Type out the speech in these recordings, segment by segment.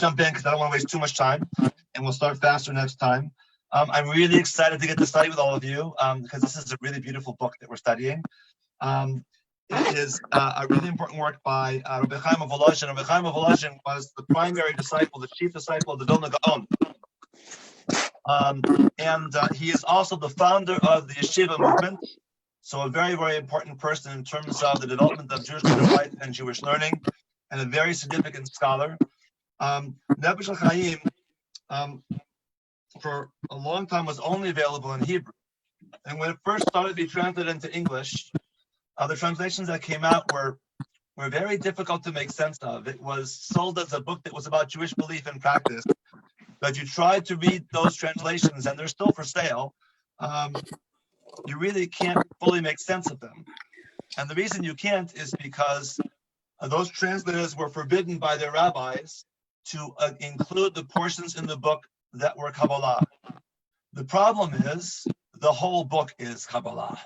jump in because I don't want to waste too much time, and we'll start faster next time. I'm really excited to get to study with all of you because this is a really beautiful book that we're studying. It is a really important work by Rabbi Chaim of Volozhin. Rabbi Chaim of Volozhin was the primary disciple, the chief disciple of the Vilna Gaon. And he is also the founder of the Yeshiva movement. So a very, very important person in terms of the development of Jewish life and Jewish learning, and a very significant scholar. Neffesh Ha-Chayyim, for a long time, was only available in Hebrew. And when it first started to be translated into English, the translations that came out were very difficult to make sense of. It was sold as a book that was about Jewish belief and practice. But you tried to read those translations, and they're still for sale. You really can't fully make sense of them. And the reason you can't is because those translators were forbidden by their rabbis to include the portions in the book that were Kabbalah. The problem is the whole book is Kabbalah.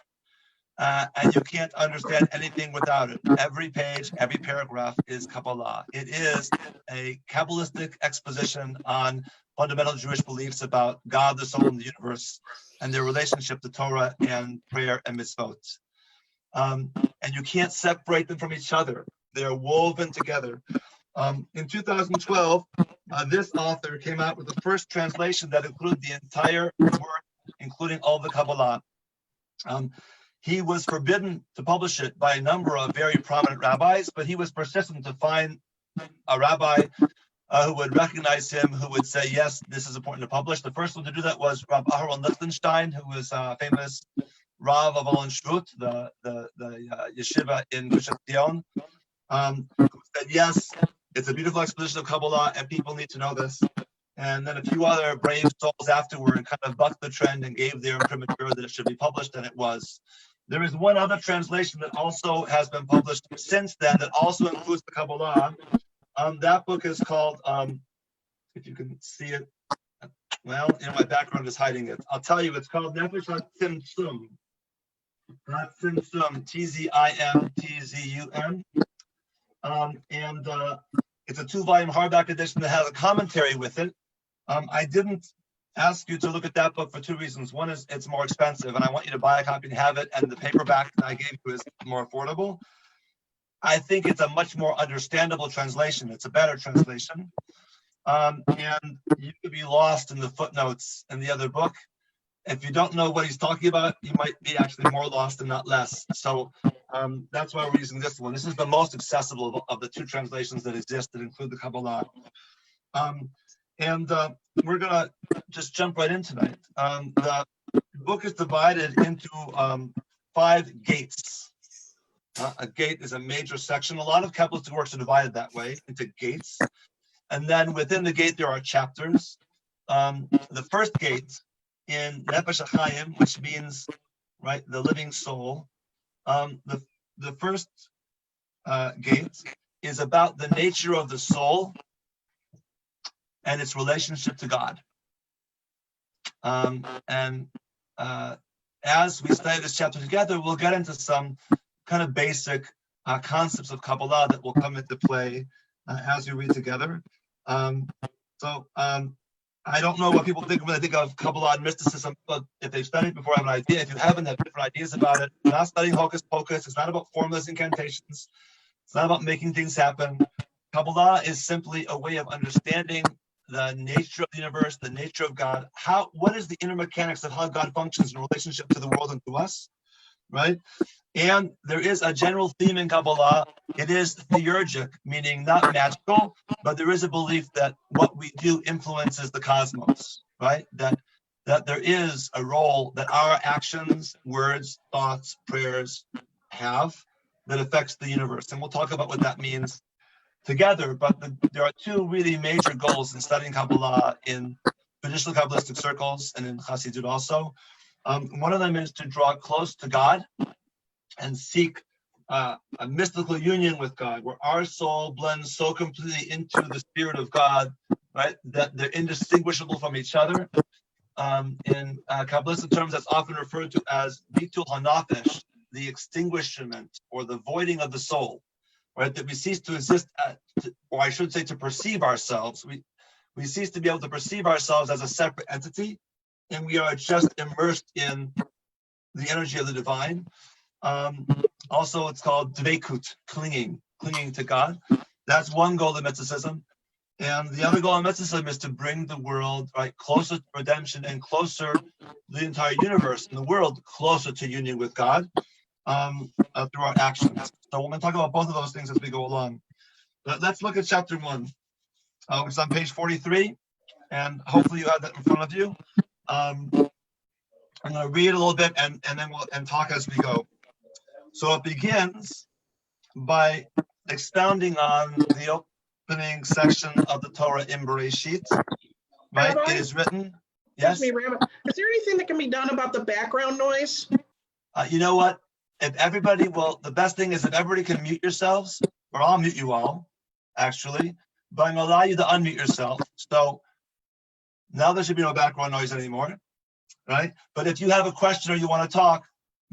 And you can't understand anything without it. Every page, every paragraph is Kabbalah. It is a Kabbalistic exposition on fundamental Jewish beliefs about God, the soul, and the universe, and their relationship to Torah and prayer and mitzvot. And you can't separate them from each other. They're woven together. In 2012, this author came out with the first translation that included the entire work, including all the Kabbalah. He was forbidden to publish it by a number of very prominent rabbis, but he was persistent to find a rabbi who would recognize him, who would say, yes, this is important to publish. The first one to do that was Rabbi Aharon Lichtenstein, who was a famous Rav of Alon Shvut, the yeshiva in Gush Etzion, who said, yes, it's a beautiful exposition of Kabbalah, and people need to know this. And then a few other brave souls afterward kind of bucked the trend and gave their imprimatur that it should be published, and it was. There is one other translation that also has been published since then that also includes the Kabbalah. That book is called, if you can see it, well, my background is hiding it. I'll tell you, it's called Neffesh Ha-Tzimtzum. Ha-Tzimtzum, T-Z-I-M-T-Z-U-M. And it's a 2-volume hardback edition that has a commentary with it. I didn't ask you to look at that book for 2 reasons. One is it's more expensive, and I want you to buy a copy and have it, and the paperback that I gave you is more affordable. I think it's a much more understandable translation. It's a better translation. And you could be lost in the footnotes in the other book. If you don't know what he's talking about, you might be actually more lost and not less. So that's why we're using this one. This is the most accessible of the 2 translations that exist that include the Kabbalah. We're going to just jump right in tonight. The book is divided into 5 gates. A gate is a major section. A lot of Kabbalistic works are divided that way into gates. And then within the gate, there are chapters. The first gate in Neffesh Ha-Chayyim, which means, right, the living soul. The first gate is about the nature of the soul and its relationship to God. As we study this chapter together, we'll get into some kind of basic concepts of Kabbalah that will come into play as we read together. I don't know what people think when they think of Kabbalah and mysticism, but if they've studied before, I have an idea. If you haven't, have different ideas about it. We're not studying hocus pocus. It's not about formless incantations. It's not about making things happen. Kabbalah is simply a way of understanding the nature of the universe, the nature of God. What is the inner mechanics of how God functions in relationship to the world and to us, right? And there is a general theme in Kabbalah. It is theurgic, meaning not magical, but there is a belief that what we do influences the cosmos, right? That there is a role that our actions, words, thoughts, prayers have that affects the universe. And we'll talk about what that means together. But there are 2 really major goals in studying Kabbalah in traditional Kabbalistic circles and in Chassidut also. One of them is to draw close to God and seek a mystical union with God, where our soul blends so completely into the spirit of God, right, that they're indistinguishable from each other. In Kabbalistic terms, that's often referred to as bitul hanafesh, the extinguishment or the voiding of the soul. right? That we cease to exist, or I should say to perceive ourselves. We cease to be able to perceive ourselves as a separate entity, and we are just immersed in the energy of the divine. Also, it's called dveikut, clinging to God. That's one goal of mysticism. And the other goal of mysticism is to bring the world right closer to redemption and closer, the entire universe and the world closer to union with God through our actions. So we're going to talk about both of those things as we go along. But let's look at chapter 1, which is on page 43, and hopefully you have that in front of you. I'm going to read a little bit and then we'll talk as we go. So it begins by expounding on the opening section of the Torah in Bereshit, right? Rabbi? It is written. Yes. Excuse me, Rabbi. Is there anything that can be done about the background noise? You know what? If everybody, the best thing is if everybody can mute yourselves, or I'll mute you all, actually, but I'm going to allow you to unmute yourself. So now there should be no background noise anymore, right? But if you have a question or you want to talk,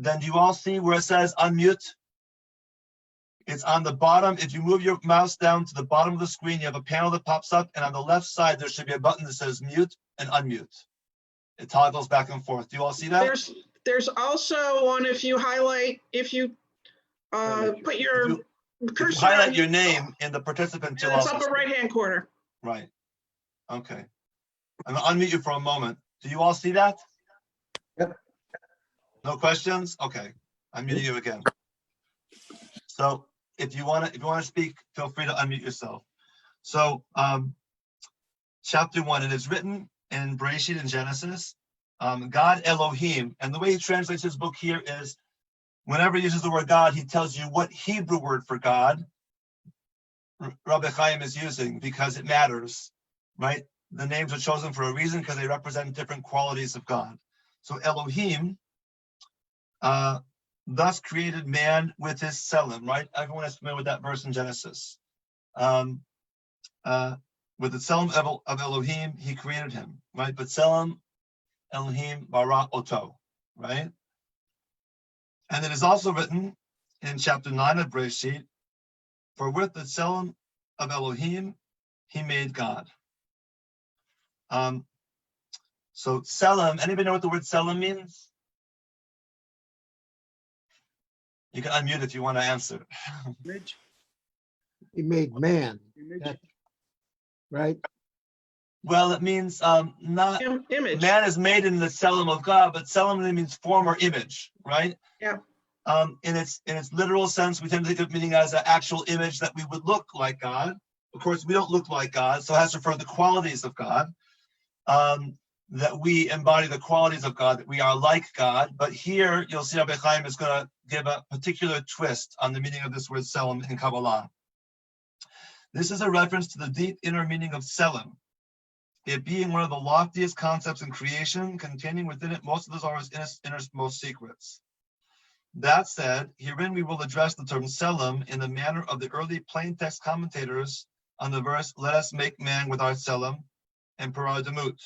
then do you all see where it says unmute? It's on the bottom. If you move your mouse down to the bottom of the screen, you have a panel that pops up, and on the left side, there should be a button that says mute and unmute. It toggles back and forth. Do you all see that? There's also one if you put your cursor. If you highlight your name in the participant, in the upper right-hand corner. Right. Okay. I'm going to unmute you for a moment. Do you all see that? Yep. No questions? Okay. I'm muting you again. So if you want to speak, feel free to unmute yourself. So chapter 1, it is written in Bereshit in Genesis, God Elohim, and the way he translates his book here is whenever he uses the word God, he tells you what Hebrew word for God Rabbi Chaim is using because it matters, right? The names are chosen for a reason because they represent different qualities of God. So Elohim thus created man with his Tselem, right? Everyone is familiar with that verse in Genesis. With the Tselem of Elohim, he created him, right? But Tselem Elohim bara oto, right? And it is also written in chapter 9 of Bereshit, for with the Tselem of Elohim, he made God. So Tselem, anybody know what the word Tselem means? You can unmute if you want to answer. He made man, right? Well, it means not image. Man is made in the Tselem of God, but Tselem means form or image, right? Yeah. In its literal sense, we tend to think of meaning as an actual image that we would look like God. Of course, we don't look like God, so it has to refer to the qualities of God. That we embody the qualities of God, that we are like God. But here, you'll see Rabbi Chaim is going to give a particular twist on the meaning of this word Tselem in Kabbalah. This is a reference to the deep inner meaning of Tselem, it being one of the loftiest concepts in creation, containing within it most of the Zohar's innermost secrets. That said, herein we will address the term Tselem in the manner of the early plain text commentators on the verse, let us make man with our Tselem and per our demut.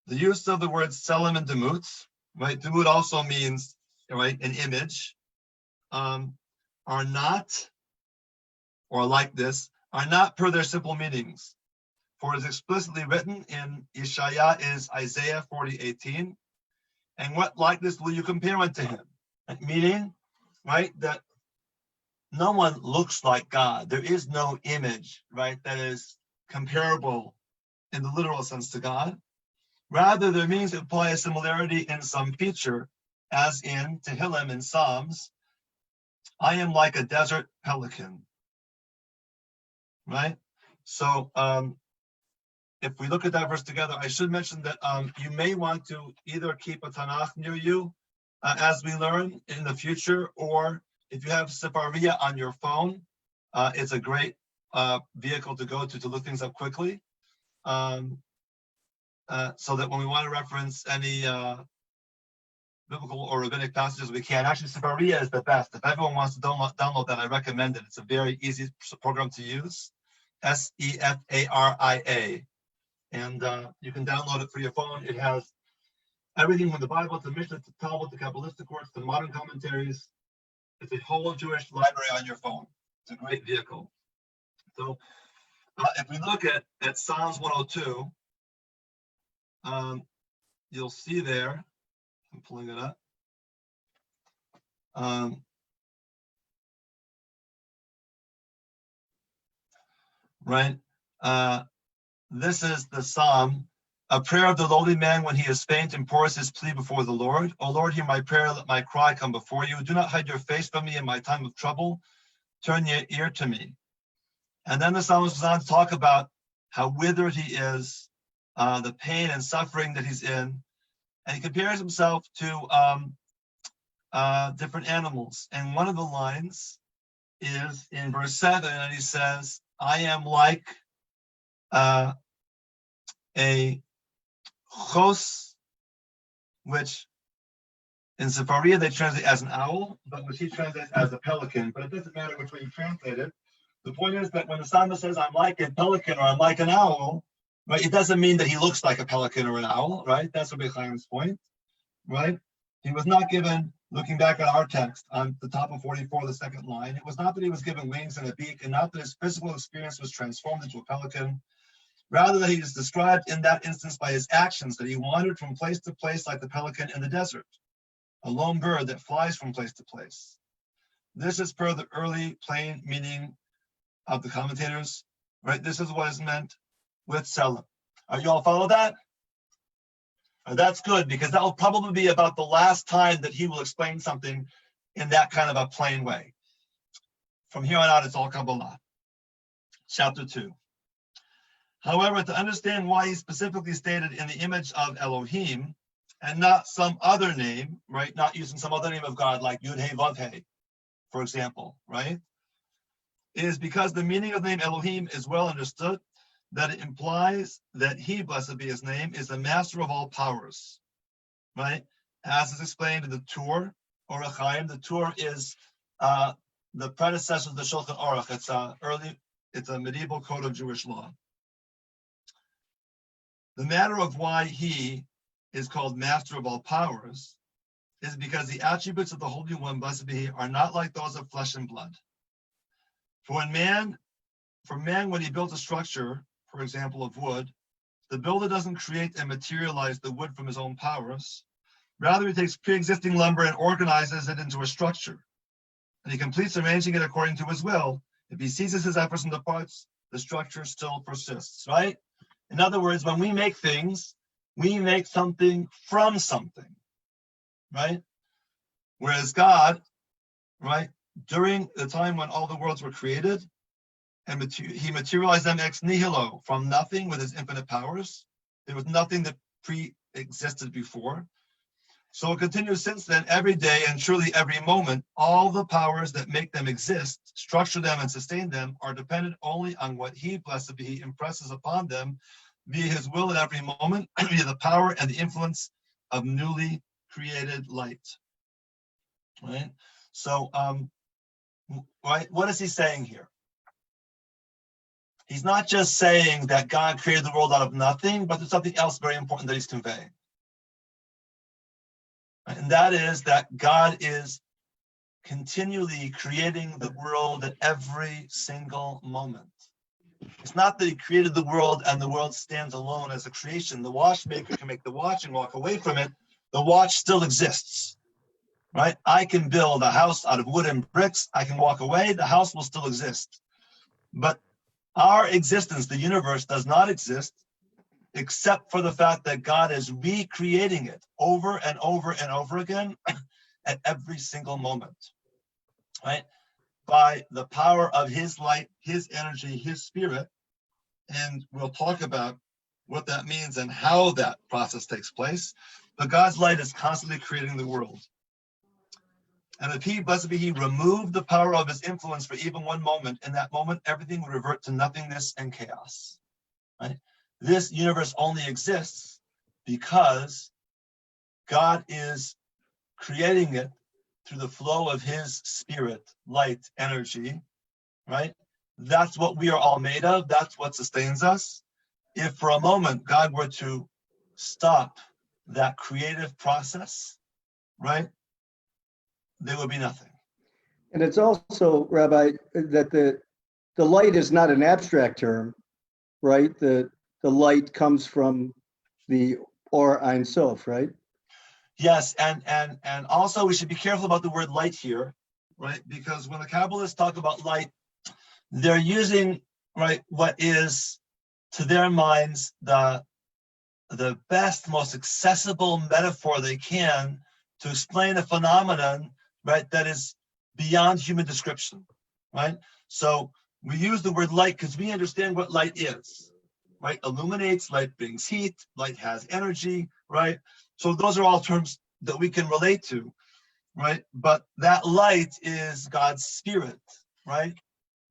The use of the words Tselem and demut, right? Demut also means, right, an image, are not, or like this, are not per their simple meanings. For it is explicitly written in Yeshaya is Isaiah 40:18. And what likeness will you compare unto him? Meaning, right, that no one looks like God. There is no image, right, that is comparable in the literal sense to God. Rather, there means to imply a similarity in some feature, as in Tehillim in Psalms, I am like a desert pelican, right? So if we look at that verse together, I should mention that you may want to either keep a Tanakh near you as we learn in the future, or if you have Sefaria on your phone, it's a great vehicle to go to look things up quickly. So that when we want to reference any biblical or rabbinic passages, we can. Actually, Sefaria is the best. If everyone wants to download that, I recommend it. It's a very easy program to use. Sefaria. And you can download it for your phone. It has everything from the Bible to Mishnah to Talmud to Kabbalistic works to modern commentaries. It's a whole Jewish library on your phone. It's a great vehicle. So if we look at Psalms 102, you'll see there, I'm pulling it up. Right? This is the Psalm, a prayer of the lowly man when he is faint and pours his plea before the Lord. O Lord, hear my prayer, let my cry come before you. Do not hide your face from me in my time of trouble. Turn your ear to me. And then the psalmist goes on to talk about how withered he is, the pain and suffering that he's in. And he compares himself to different animals. And one of the lines is in verse 7, and he says, I am like a chos, which in Sefaria they translate as an owl, but which he translates as a pelican. But it doesn't matter which way you translate it. The point is that when the psalmist says, I'm like a pelican or I'm like an owl, right, it doesn't mean that he looks like a pelican or an owl, right? That's Rabbi Chaim's point, right? He was not given, looking back at our text on the top of 44, the second line, it was not that he was given wings and a beak, and not that his physical experience was transformed into a pelican. Rather, that he is described in that instance by his actions, that he wandered from place to place like the pelican in the desert, a lone bird that flies from place to place. This is per the early plain meaning of the commentators, right? This is what is meant with Selim. You all follow that? That's good, because that will probably be about the last time that he will explain something in that kind of a plain way. From here on out, it's all Kabbalah. Chapter 2. However, to understand why he specifically stated in the image of Elohim and not some other name, right? Not using some other name of God like Yud He Vav He, for example, right? It is because the meaning of the name Elohim is well understood, that it implies that he, blessed be his name, is the master of all powers, right? As is explained in the Tur or Ha-Chayyim. The Tur is the predecessor of the Shulchan Aruch. It's a medieval code of Jewish law. The matter of why he is called master of all powers is because the attributes of the Holy One, blessed be he, are not like those of flesh and blood. For man, when he built a structure, for example, of wood, the builder doesn't create and materialize the wood from his own powers. Rather, he takes pre-existing lumber and organizes it into a structure. And he completes arranging it according to his will. If he ceases his efforts in the parts, the structure still persists, right? In other words, when we make things, we make something from something, right? Whereas God, right, during the time when all the worlds were created, and he materialized them ex nihilo, from nothing with his infinite powers. There was nothing that pre-existed before. So it continues since then, every day and surely every moment. All the powers that make them exist, structure them and sustain them, are dependent only on what he, blessed be he, impresses upon them via his will at every moment, via the power and the influence of newly created light. Right? So, right, what is he saying here? He's not just saying that God created the world out of nothing, but there's something else very important that he's conveying. And that is that God is continually creating the world at every single moment. It's not that he created the world and the world stands alone as a creation. The watchmaker can make the watch and walk away from it. The watch still exists, right? I can build a house out of wood and bricks. I can walk away. The house will still exist. But our existence, the universe, does not exist except for the fact that God is recreating it over and over and over again at every single moment, right? By the power of his light, his energy, his spirit. And we'll talk about what that means and how that process takes place. But God's light is constantly creating the world. And if he, blessed be he, removed the power of his influence for even one moment, in that moment, everything would revert to nothingness and chaos, right? This universe only exists because God is creating it through the flow of his spirit, light, energy, right? That's what we are all made of. That's what sustains us. If for a moment God were to stop that creative process, right, there would be nothing. And it's also, Rabbi, that the light is not an abstract term, right? The light comes from the Or Ein Sof, right? Yes, and also we should be careful about the word light here, right? Because when the Kabbalists talk about light, they're using, right, what is to their minds the best, most accessible metaphor they can to explain a phenomenon, right, that is beyond human description, right? So we use the word light because we understand what light is, right? Illuminates, light brings heat, light has energy, right? So those are all terms that we can relate to, right? But that light is God's spirit, right?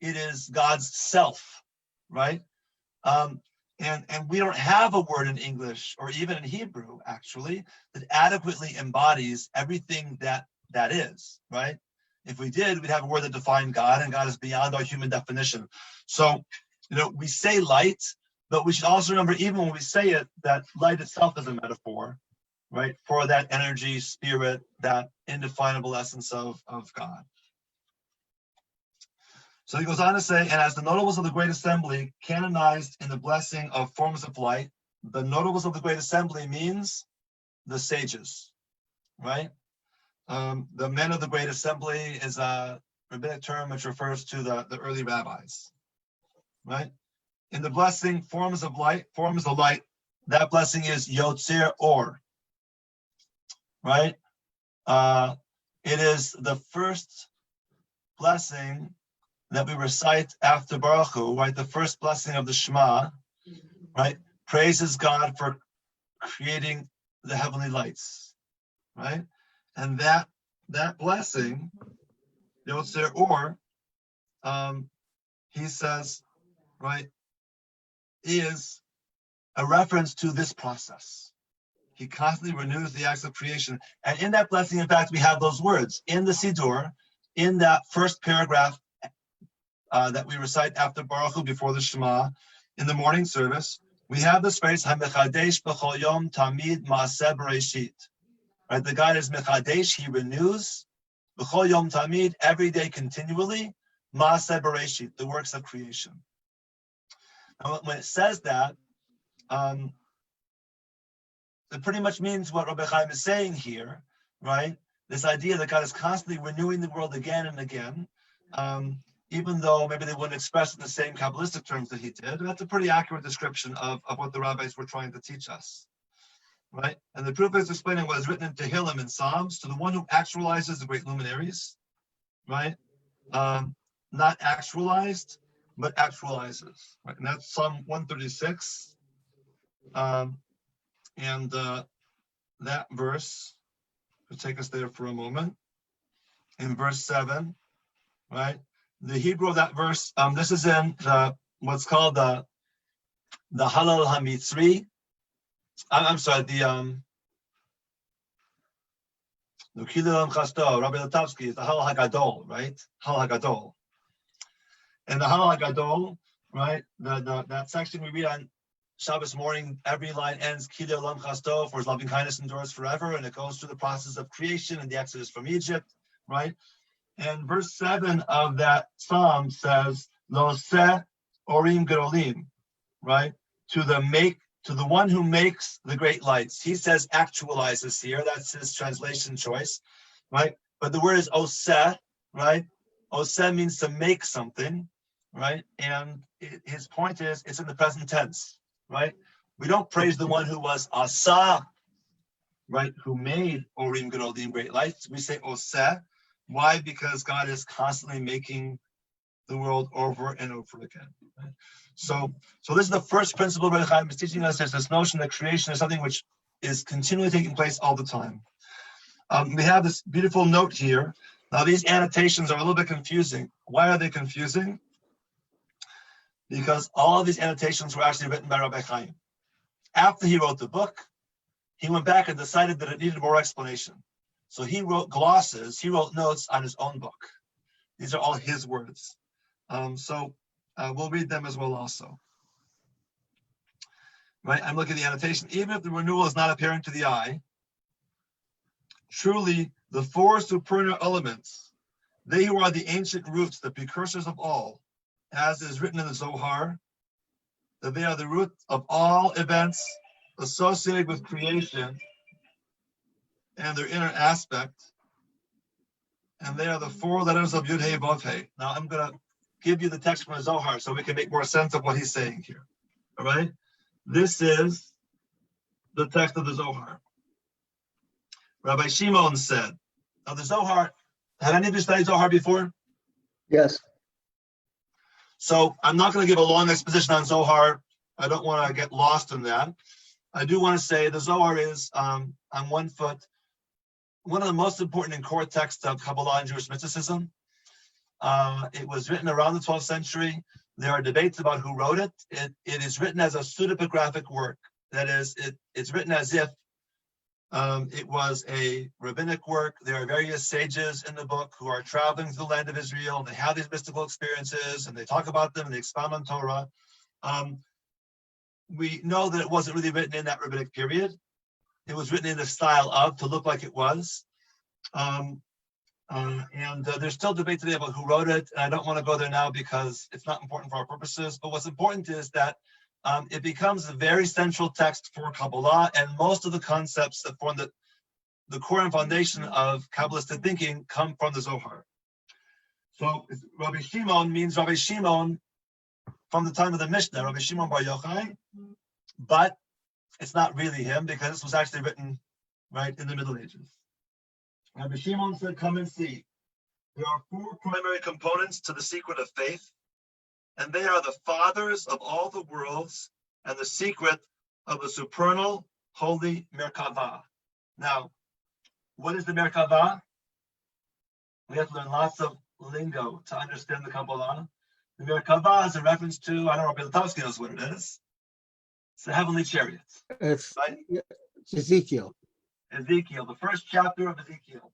It is God's self, right? And we don't have a word in English or even in Hebrew, actually, that adequately embodies everything that is, right? If we did, we'd have a word that defined God, and God is beyond our human definition. So, we say light, but we should also remember, even when we say it, that light itself is a metaphor, right? For that energy, spirit, that indefinable essence of God. So he goes on to say, and as the notables of the Great Assembly canonized in the blessing of forms of light, the notables of the Great Assembly means the sages, right? The men of the Great Assembly is a rabbinic term which refers to the early rabbis, right? In the blessing, forms of light, that blessing is Yotzer Or, right? It is the first blessing that we recite after Baruch Hu, right? The first blessing of the Shema, right? Praises God for creating the heavenly lights, right? And that blessing, Yotzer Or, he says, right, is a reference to this process. He constantly renews the acts of creation. And in that blessing, in fact, we have those words in the Siddur, in that first paragraph that we recite after Baruch Hu before the Shema, in the morning service, we have this phrase, HaMechadesh b'chol yom tamid ma'aseh b'reishit. Right, the God is Mechadesh, he renews, b'chol yom tamid, every day continually, ma'aseh b'reishit, the works of creation. Now, when it says that, it pretty much means what Rabbi Chaim is saying here, right? This idea that God is constantly renewing the world again and again, even though maybe they wouldn't express it in the same Kabbalistic terms that he did. That's a pretty accurate description of what the rabbis were trying to teach us, right? And the proof is explaining what is written in Tehillim and Psalms to the one who actualizes the great luminaries, right? Not actualized, but actualizes, right? And that's Psalm 136. And that verse, we'll take us there for a moment. In verse 7, right? The Hebrew of that verse, this is in what's called the Halal HaMitzri. I'm sorry, the Kilam Chasto, Rabbi Latovsky is the Halal HaGadol, right? Halal HaGadol. And the Halal HaGadol, right? That section we read on Shabbos morning, every line ends Kili Olam Chasto, for his loving kindness endures forever, and it goes through the process of creation and the exodus from Egypt, right? And verse 7 of that psalm says, Lo se orim gedolim, right? To the one who makes the great lights. He says actualizes here. That's his translation choice, right? But the word is oseh, right? Oseh means to make something, right? And his point is, it's in the present tense. Right? We don't praise the one who was Asa, right? Who made Orim Gedolim, great lights. We say Oseh. Why? Because God is constantly making the world over and over again. Right? So this is the first principle Rabbi Chaim is teaching us. There's this notion that creation is something which is continually taking place all the time. We have this beautiful note here. Now these annotations are a little bit confusing. Why are they confusing? Because all of these annotations were actually written by Rabbi Chaim. After he wrote the book, he went back and decided that it needed more explanation. So he wrote glosses, he wrote notes on his own book. These are all his words. So we'll read them as well also. Right, I'm looking at the annotation. Even if the renewal is not apparent to the eye, truly the four supernal elements They who are the ancient roots, the precursors of all, as is written in the Zohar, that they are the root of all events associated with creation and their inner aspect, and they are the four letters of Yud Hey Vav Hey. Now I'm going to give you the text from the Zohar so we can make more sense of what he's saying here. All right? This is the text of the Zohar. Rabbi Shimon said, now the Zohar, have any of you studied Zohar before? Yes. So I'm not going to give a long exposition on Zohar. I don't want to get lost in that. I do want to say the Zohar is, on one foot, one of the most important and core texts of Kabbalah and Jewish mysticism. It was written around the 12th century. There are debates about who wrote it. It is written as a pseudepigraphic work. That is, it's written as if it was a rabbinic work. There are various sages in the book who are traveling to the land of Israel. They have these mystical experiences and they talk about them and they expound on Torah. We know that it wasn't really written in that rabbinic period. It was written in the style of, to look like it was. There's still debate today about who wrote it. And I don't want to go there now because it's not important for our purposes. But what's important is that it becomes a very central text for Kabbalah, and most of the concepts that form the core and foundation of Kabbalistic thinking come from the Zohar. So Rabbi Shimon means Rabbi Shimon from the time of the Mishnah, Rabbi Shimon Bar Yochai, but it's not really him because this was actually written right in the Middle Ages. Rabbi Shimon said, come and see. There are four primary components to the secret of faith, and they are the fathers of all the worlds and the secret of the supernal holy Merkavah. Now, what is the Merkavah? We have to learn lots of lingo to understand the Kabbalah. The Merkavah is a reference to, I don't know, Rabbi Latovsky knows what it is. It's the heavenly chariot. It's right? Ezekiel. Ezekiel, the first chapter of Ezekiel.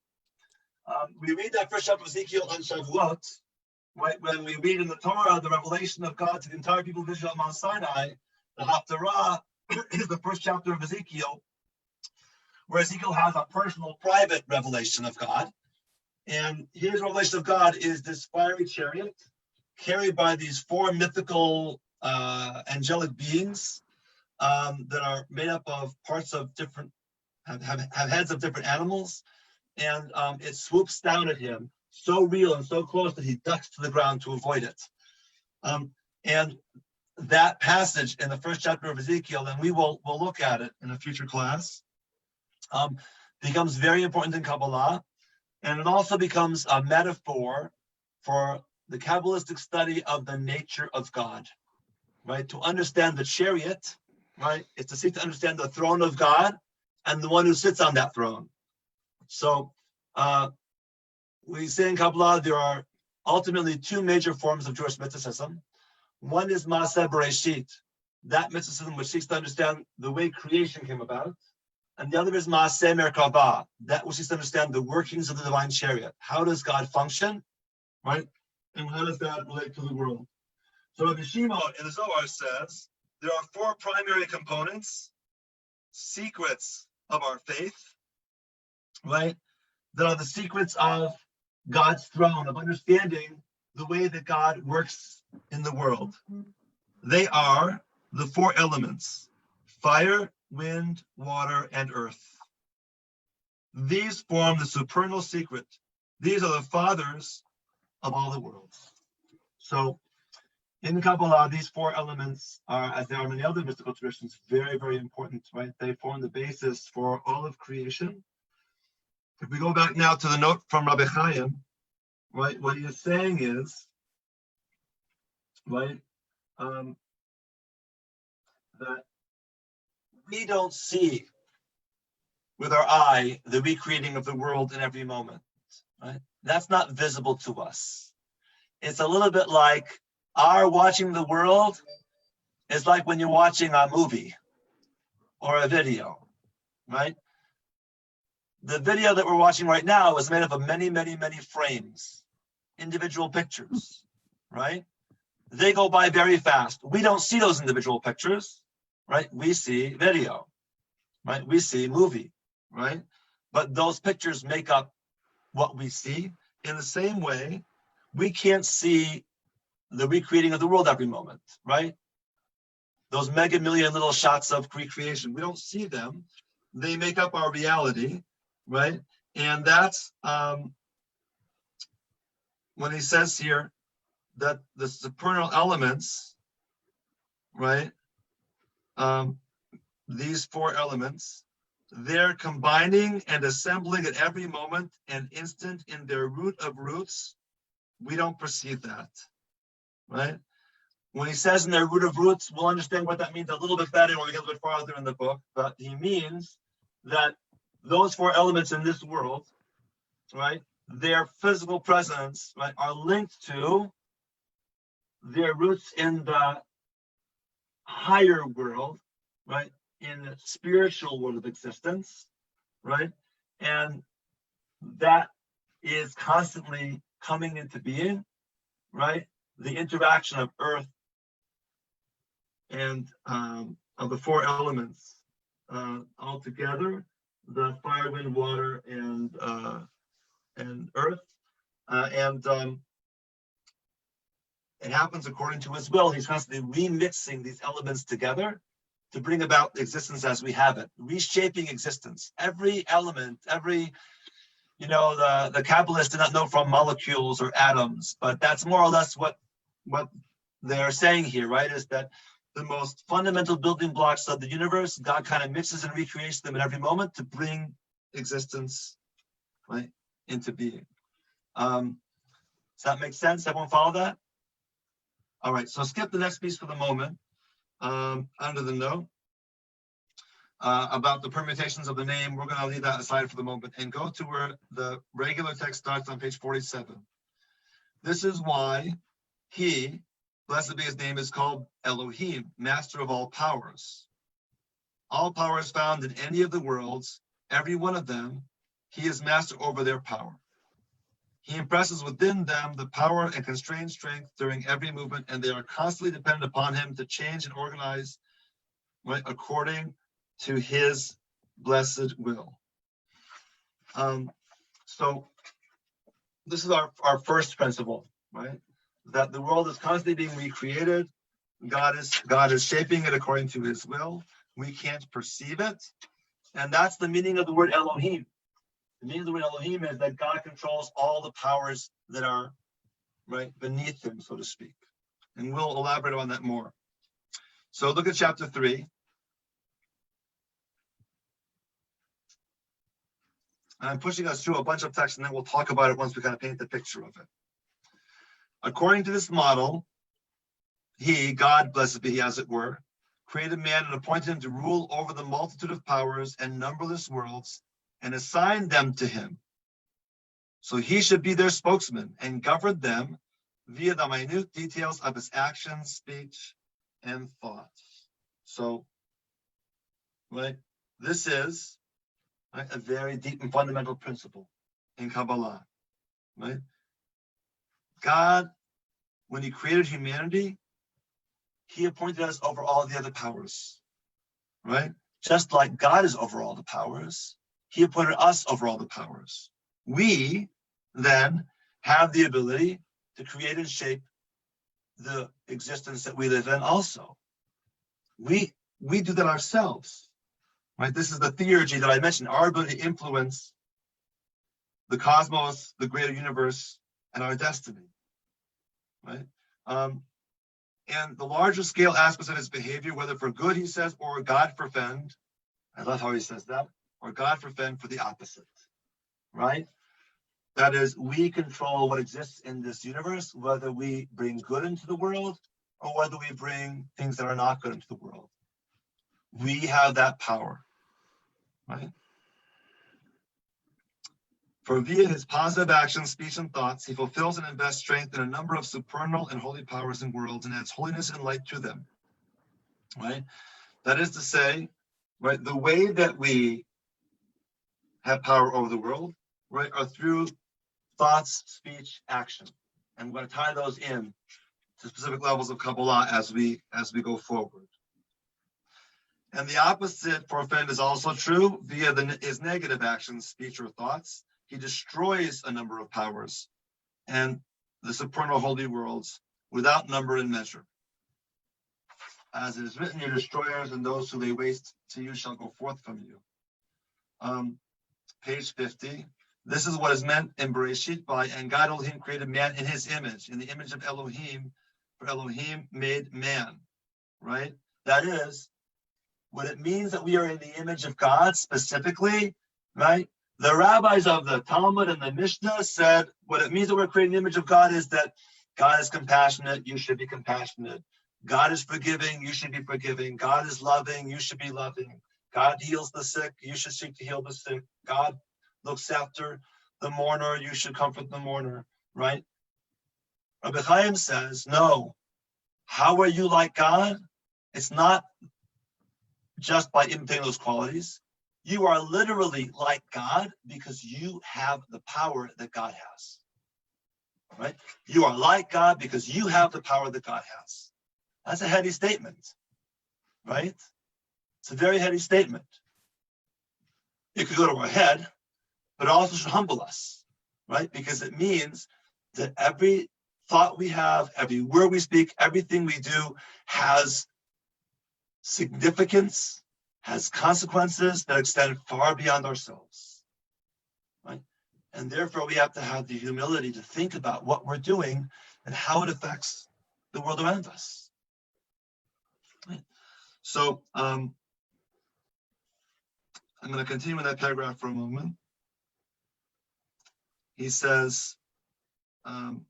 We read that first chapter of Ezekiel on Shavuot, right? When we read in the Torah the revelation of God to the entire people of Israel on Mount Sinai, the Haftarah is the first chapter of Ezekiel, where Ezekiel has a personal, private revelation of God. And his revelation of God is this fiery chariot carried by these four mythical angelic beings that are made up of parts of different, have heads of different animals. And it swoops down at him, so real and so close that he ducks to the ground to avoid it. And that passage in the first chapter of Ezekiel, and we'll look at it in a future class, becomes very important in Kabbalah. And it also becomes a metaphor for the Kabbalistic study of the nature of God, right? To understand the chariot, right? It's to seek to understand the throne of God and the one who sits on that throne. So we say in Kabbalah, there are ultimately two major forms of Jewish mysticism. One is Maaseh Bereshit, that mysticism which seeks to understand the way creation came about. And the other is Maaseh Merkavah, that which seeks to understand the workings of the divine chariot. How does God function, right? And how does that relate to the world? So Rabbi Shimon in the Zohar says, there are four primary components, secrets of our faith, right? That are the secrets of God's throne, of understanding the way that God works in the world. They are the four elements: fire, wind, water, and earth. These form the supernal secret. These are the fathers of all the worlds. So in Kabbalah, these four elements are, as there are many other mystical traditions, very, very important, right? They form the basis for all of creation. If we go back now to the note from Rabbi Chaim, right, what he is saying is, right, that we don't see with our eye the recreating of the world in every moment, right? That's not visible to us. It's a little bit like our watching the world is like when you're watching a movie or a video, right? The video that we're watching right now is made up of many, many, many frames, individual pictures, right? They go by very fast. We don't see those individual pictures, right? We see video, right? We see movie, right? But those pictures make up what we see. in the same way, we can't see the recreating of the world every moment, right? Those mega million little shots of recreation, we don't see them. They make up our reality, right? And that's when he says here that the supernal elements, right? These four elements, they're combining and assembling at every moment and instant in their root of roots. We don't perceive that, right? When he says in their root of roots, we'll understand what that means a little bit better when we get a little bit farther in the book, but he means that those four elements in this world, right, their physical presence, right, are linked to their roots in the higher world, right, in the spiritual world of existence, right, and that is constantly coming into being, right, the interaction of earth and of the four elements all together, the fire, wind, water, and earth, it happens according to his will. He's constantly remixing these elements together to bring about existence as we have it, reshaping existence. Every element, the Kabbalists did not know from molecules or atoms, but that's more or less what they're saying here, right? Is that the most fundamental building blocks of the universe, God kind of mixes and recreates them at every moment to bring existence, right, into being. Does that make sense? Everyone follow that? All right, so skip the next piece for the moment, under the note about the permutations of the name. We're going to leave that aside for the moment and go to where the regular text starts on page 47. This is why he, blessed be his name, is called Elohim, master of all powers. All powers found in any of the worlds, every one of them, he is master over their power. He impresses within them the power and constrained strength during every movement, and they are constantly dependent upon him to change and organize, right, according to his blessed will. So this is our first principle, right? That the world is constantly being recreated. God is shaping it according to his will. We can't perceive it. And that's the meaning of the word Elohim. The meaning of the word Elohim is that God controls all the powers that are, right, beneath him, so to speak. And we'll elaborate on that more. So look at chapter 3. I'm pushing us through a bunch of text, and then we'll talk about it once we kind of paint the picture of it. According to this model, he, God, blessed be he, as it were, created man and appointed him to rule over the multitude of powers and numberless worlds, and assigned them to him. So he should be their spokesman and govern them via the minute details of his actions, speech, and thoughts. So, right, this is, right, a very deep and fundamental principle in Kabbalah, right? God, when he created humanity, he appointed us over all the other powers, right? Just like God is over all the powers, he appointed us over all the powers. We then have the ability to create and shape the existence that we live in also. We do that ourselves, right? This is the theurgy that I mentioned, our ability to influence the cosmos, the greater universe, and our destiny, right? And the larger scale aspects of his behavior, whether for good, he says, or God forfend, I love how he says that, or God forfend for the opposite, right? That is, we control what exists in this universe, whether we bring good into the world or whether we bring things that are not good into the world. We have that power, right? For via his positive actions, speech, and thoughts, he fulfills and invests strength in a number of supernal and holy powers and worlds and adds holiness and light to them, right? That is to say, right, the way that we have power over the world, right, are through thoughts, speech, action. And we're going to tie those in to specific levels of Kabbalah as we go forward. And the opposite for offend is also true via his negative actions, speech, or thoughts. He destroys a number of powers and the supernal holy worlds without number and measure. As it is written, your destroyers and those who lay waste to you shall go forth from you. Page 50. This is what is meant in Bereshit by, and God Elohim created man in his image, in the image of Elohim, for Elohim made man, right? That is, what it means that we are in the image of God specifically, right? The rabbis of the Talmud and the Mishnah said what it means that we're creating the image of God is that God is compassionate, you should be compassionate. God is forgiving, you should be forgiving. God is loving, you should be loving. God heals the sick, you should seek to heal the sick. God looks after the mourner, you should comfort the mourner, right? Rabbi Chaim says, no. How are you like God? It's not just by imitating those qualities. You are literally like God because you have the power that God has, right? You are like God because you have the power that God has. That's a heady statement, right? It's a very heady statement. It could go to our head, but it also should humble us, right? Because it means that every thought we have, every word we speak, everything we do has significance, has consequences that extend far beyond ourselves, right? And therefore we have to have the humility to think about what we're doing and how it affects the world around us. Right? So I'm going to continue in that paragraph for a moment. He says, I'm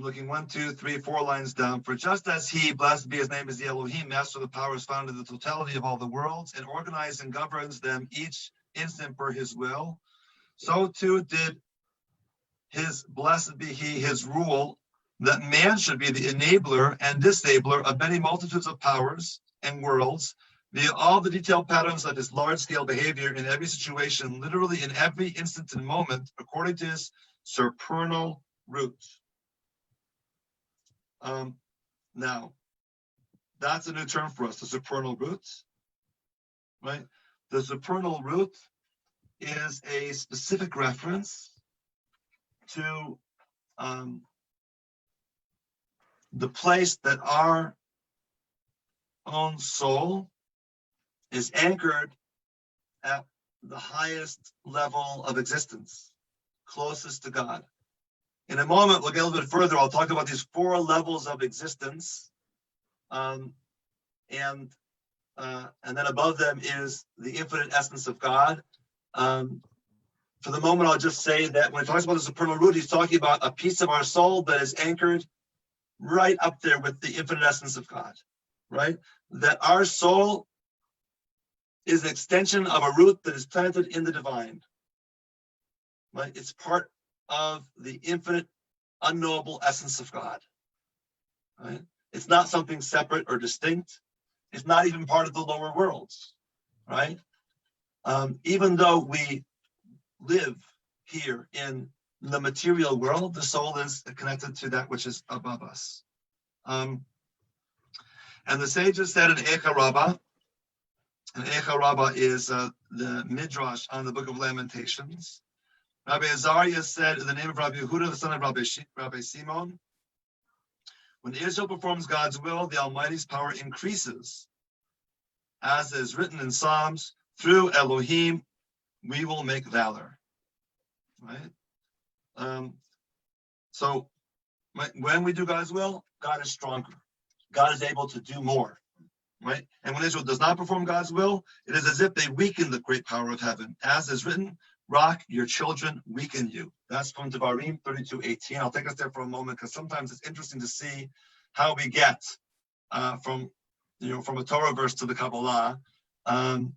looking 1, 2, 3, 4 lines down. For just as he, blessed be his name, is the Elohim, master of the powers found in the totality of all the worlds, and organizes and governs them each instant per his will, so too did his, blessed be he, his rule, that man should be the enabler and disabler of many multitudes of powers and worlds, via all the detailed patterns of his large-scale behavior in every situation, literally in every instant and moment, according to his supernal root. Now, that's a new term for us, the supernal root, right? The supernal root is a specific reference to the place that our own soul is anchored at the highest level of existence, closest to God. In a moment, we'll get a little bit further. I'll talk about these 4 levels of existence. And then above them is the infinite essence of God. For the moment, I'll just say that when he talks about the supernal root, he's talking about a piece of our soul that is anchored right up there with the infinite essence of God, right? That our soul is an extension of a root that is planted in the divine, right? It's part of the infinite, unknowable essence of God, right? It's not something separate or distinct. It's not even part of the lower worlds, right? Even though we live here in the material world, the soul is connected to that which is above us. And the sages said in Echa Rabbah, and Echa Rabbah is the midrash on the Book of Lamentations. Rabbi Azariah said in the name of Rabbi Yehuda, the son of Rabbi Simon, when Israel performs God's will, the Almighty's power increases. As is written in Psalms, through Elohim, we will make valor. Right? So when we do God's will, God is stronger. God is able to do more. Right? And when Israel does not perform God's will, it is as if they weaken the great power of heaven. As is written, rock, your children weaken you. That's from Devarim 32:18. I'll take us there for a moment because sometimes it's interesting to see how we get from a Torah verse to the Kabbalah. And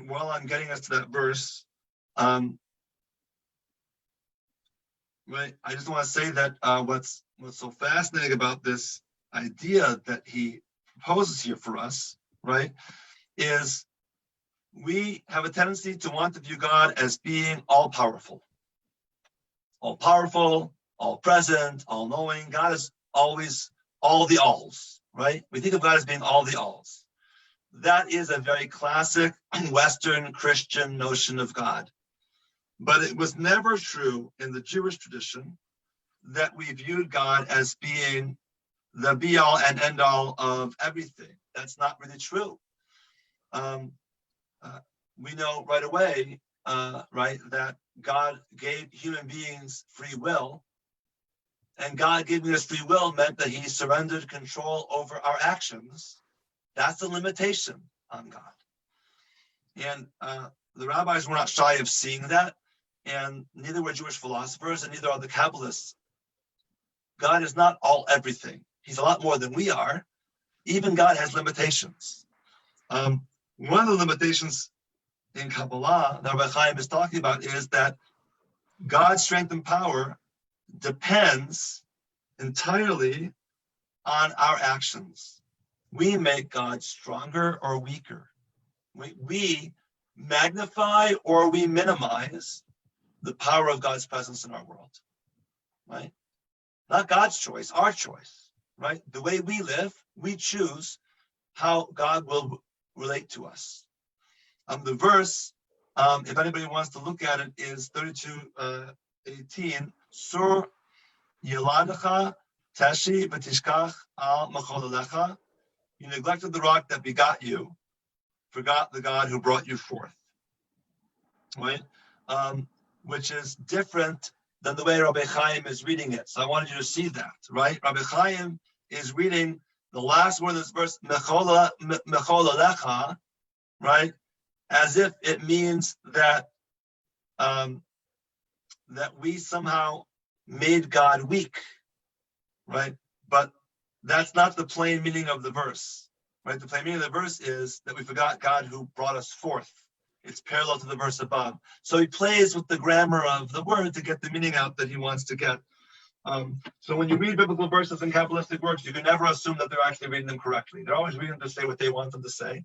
while I'm getting us to that verse, right, I just want to say that what's so fascinating about this idea that he proposes here for us, right, is we have a tendency to want to view God as being all-powerful, all-present, all-knowing. God is always all the alls, right? We think of God as being all the alls. That is a very classic Western Christian notion of God. But it was never true in the Jewish tradition that we viewed God as being the be-all and end-all of everything. That's not really true. We know right away, right, that God gave human beings free will, and God giving us free will meant that he surrendered control over our actions. That's a limitation on God. And the rabbis were not shy of seeing that, and neither were Jewish philosophers, and neither are the Kabbalists. God is not all everything. He's a lot more than we are. Even God has limitations. One of the limitations in Kabbalah that Rabbi Chaim is talking about is that God's strength and power depends entirely on our actions. We make God stronger or weaker. We magnify or we minimize the power of God's presence in our world, right? Not God's choice, our choice, right? The way we live, we choose how God will relate to us. The verse, if anybody wants to look at it, is 32:18. Sur Yeladecha Tashi V'Tishkach Al Machol. You neglected the rock that begot you, forgot the God who brought you forth. Right? Which is different than the way Rabbi Chaim is reading it. So I wanted you to see that, right? Rabbi Chaim is reading the last word of this verse, Mechol Alecha, right? As if it means that that we somehow made God weak, right? But that's not the plain meaning of the verse, right? The plain meaning of the verse is that we forgot God who brought us forth. It's parallel to the verse above. So he plays with the grammar of the word to get the meaning out that he wants to get. So when you read biblical verses in Kabbalistic works, you can never assume that they're actually reading them correctly. They're always reading them to say what they want them to say.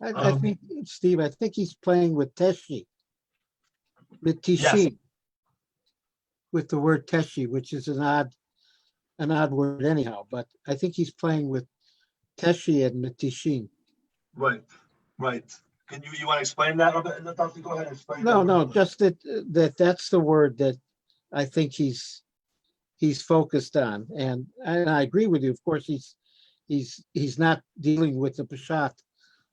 I think, Steve, I think he's playing with Teshi, with Tishin, Yes. with the word Teshi, which is an odd word anyhow, but I think he's playing with Teshi and Tishin. Right. Can you want to explain that, Robert? Go ahead and explain No, that. just that's the word that I think he's focused on, and I agree with you. Of course, he's not dealing with the Peshat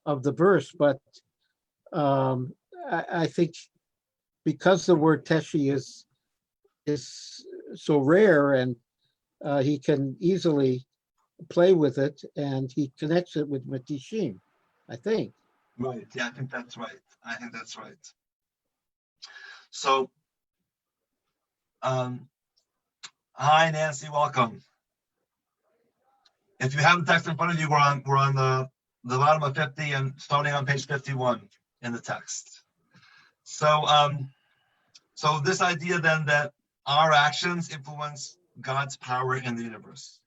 of the verse, but I think because the word Teshi is so rare, and he can easily play with it, and he connects it with Matishim, I think. Right. Yeah, I think that's right. So, hi Nancy, welcome. If you have the text in front of you, we're on the bottom of 50 and starting on page 51 in the text. So, so this idea then that our actions influence God's power in the universe.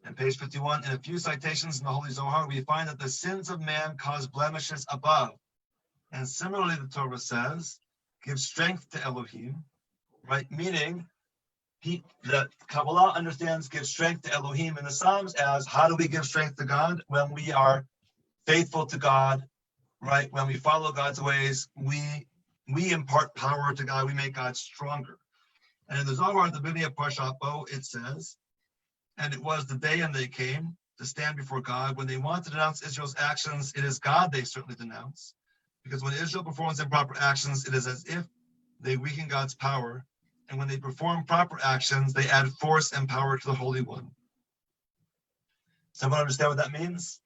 And page 51, in a few citations in the Holy Zohar, we find that the sins of man cause blemishes above. And similarly, the Torah says, give strength to Elohim, right? Meaning, that Kabbalah understands give strength to Elohim in the Psalms as how do we give strength to God? When we are faithful to God, right? When we follow God's ways, we impart power to God, we make God stronger. And in the Zohar, at the beginning of Parshat Bo, it says, and it was the day and they came to stand before God. When they want to denounce Israel's actions, it is God they certainly denounce. Because when Israel performs improper actions, it is as if they weaken God's power. And when they perform proper actions, they add force and power to the Holy One. Someone understand what that means?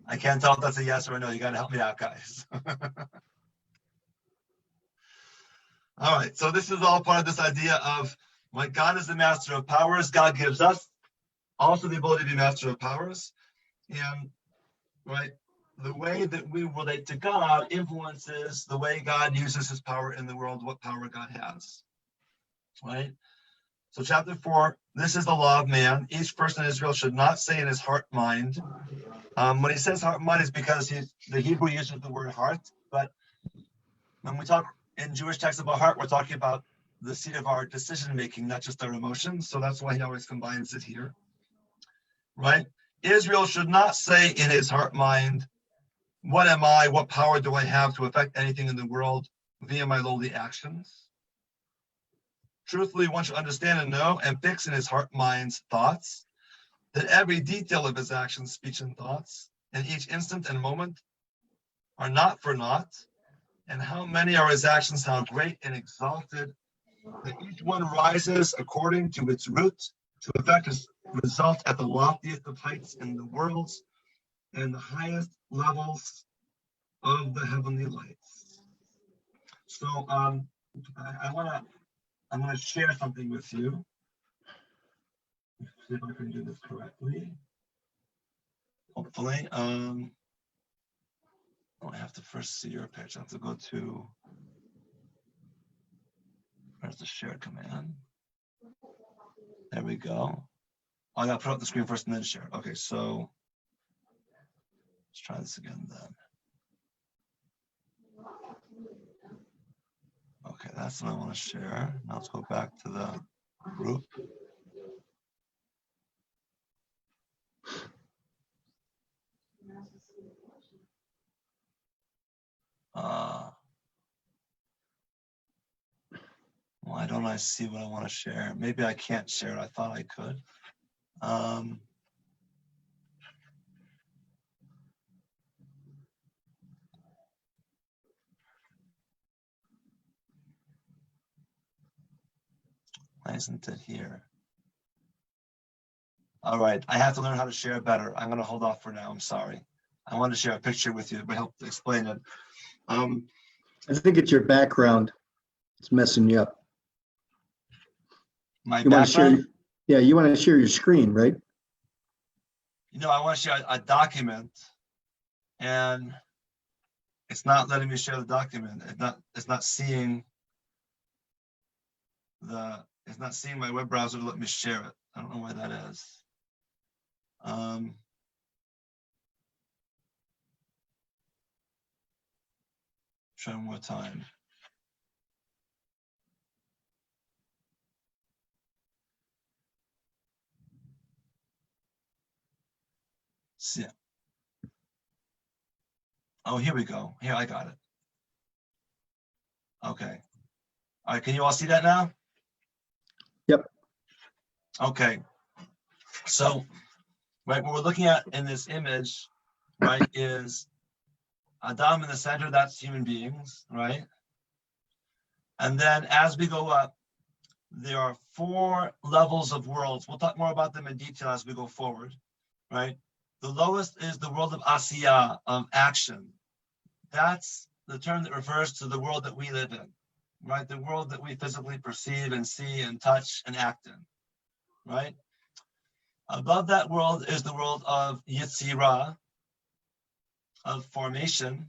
I can't tell if that's a yes or a no. You got to help me out, guys. All right, so this is all part of this idea of like God is the master of powers. God gives us also the ability to be master of powers. And right, the way that we relate to God influences the way God uses his power in the world, what power God has. Right? So chapter 4, this is the law of man. Each person in Israel should not say in his heart mind. When he says heart mind, is because the Hebrew uses the word heart. But when we talk in Jewish texts about heart, we're talking about the seat of our decision making, not just our emotions. So that's why he always combines it here. Right? Israel should not say in his heart mind, What am I? What power do I have to affect anything in the world via my lowly actions? Truthfully, one should understand and know and fix in his heart, mind's thoughts, that every detail of his actions, speech, and thoughts, in each instant and moment, are not for naught, and how many are his actions, how great and exalted, that each one rises according to its root, to effect his result at the loftiest of heights in the worlds and the highest levels of the heavenly lights. So I want to share something with you. Let's see if I can do this correctly. Hopefully. I have to first see your page. I have to go to, where's the share command? There we go. Oh, I got to put up the screen first and then share. Okay, so let's try this again then. Okay, that's what I want to share. Now let's go back to the group. Why don't I see what I want to share? Maybe I can't share it. I thought I could. Why isn't it here? All right, I have to learn how to share it better. I'm going to hold off for now. I'm sorry. I wanted to share a picture with you, but help to explain it. I think it's your background. It's messing you up. My You want to share? background? Yeah, you want to share your screen, right? You know, I want to share a document, and it's not letting me share the document. It's not seeing my web browser to let me share it. I don't know why that is. Try one more time. See. Oh, here we go. Here, I got it. Okay. All right, can you all see that now? Yep. Okay. So, right, what we're looking at in this image, right, is Adam in the center, that's human beings, right? And then as we go up, there are 4 levels of worlds. We'll talk more about them in detail as we go forward, right? The lowest is the world of Asiyah, of action. That's the term that refers to the world that we live in, right? The world that we physically perceive and see and touch and act in, right? Above that world is the world of Yetzirah, of formation,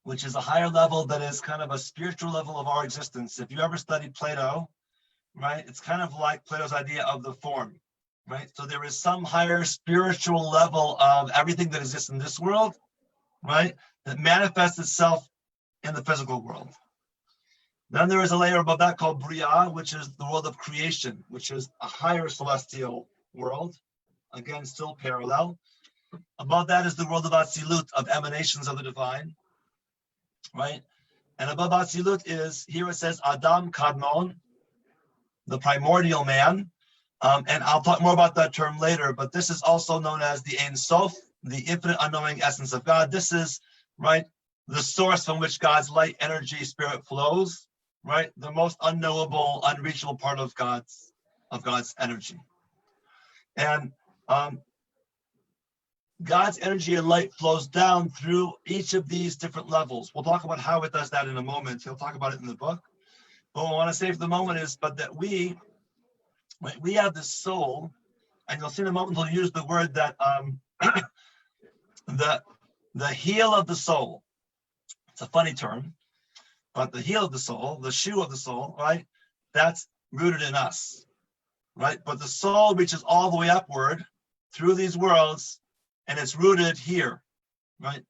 which is a higher level that is kind of a spiritual level of our existence. If you ever studied Plato, right, it's kind of like Plato's idea of the form, right? So there is some higher spiritual level of everything that exists in this world, right, that manifests itself in the physical world. Then there is a layer above that called Bria, which is the world of creation, which is a higher celestial world. Again, still parallel. Above that is the world of Atzilut, of emanations of the divine, right? And above Atzilut is, here it says Adam Kadmon, the primordial man. And I'll talk more about that term later, but this is also known as the Ein Sof, the infinite unknowing essence of God. This is, right, the source from which God's light, energy, spirit flows, right? The most unknowable, unreachable part of God's energy. And God's energy and light flows down through each of these different levels. We'll talk about how it does that in a moment. He'll talk about it in the book. But what I want to say for the moment is, but that we have this soul, and you'll see in a moment we'll use the word that the heel of the soul. It's a funny term, but the heel of the soul, the shoe of the soul, right? That's rooted in us, right? But the soul reaches all the way upward through these worlds, and it's rooted here, right?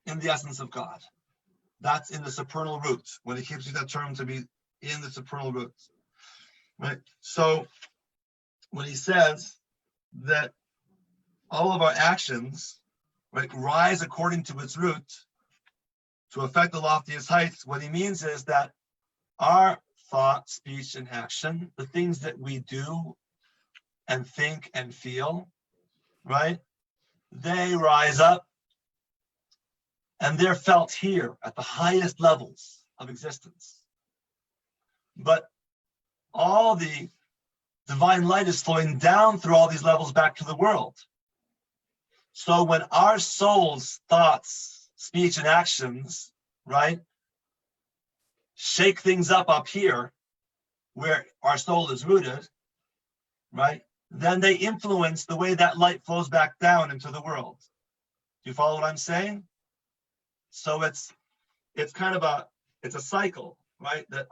In the essence of God. That's in the supernal root, when he keeps that term to be in the supernal root, right? So when he says that all of our actions, right, rise according to its root to affect the loftiest heights. What he means is that our thought, speech, and action, the things that we do and think and feel, right, they rise up and they're felt here at the highest levels of existence. But all the divine light is flowing down through all these levels back to the world. So when our soul's thoughts, speech, and actions, right, shake things up here where our soul is rooted, right, then they influence the way that light flows back down into the world. Do you follow what I'm saying? So it's kind of a cycle, right? That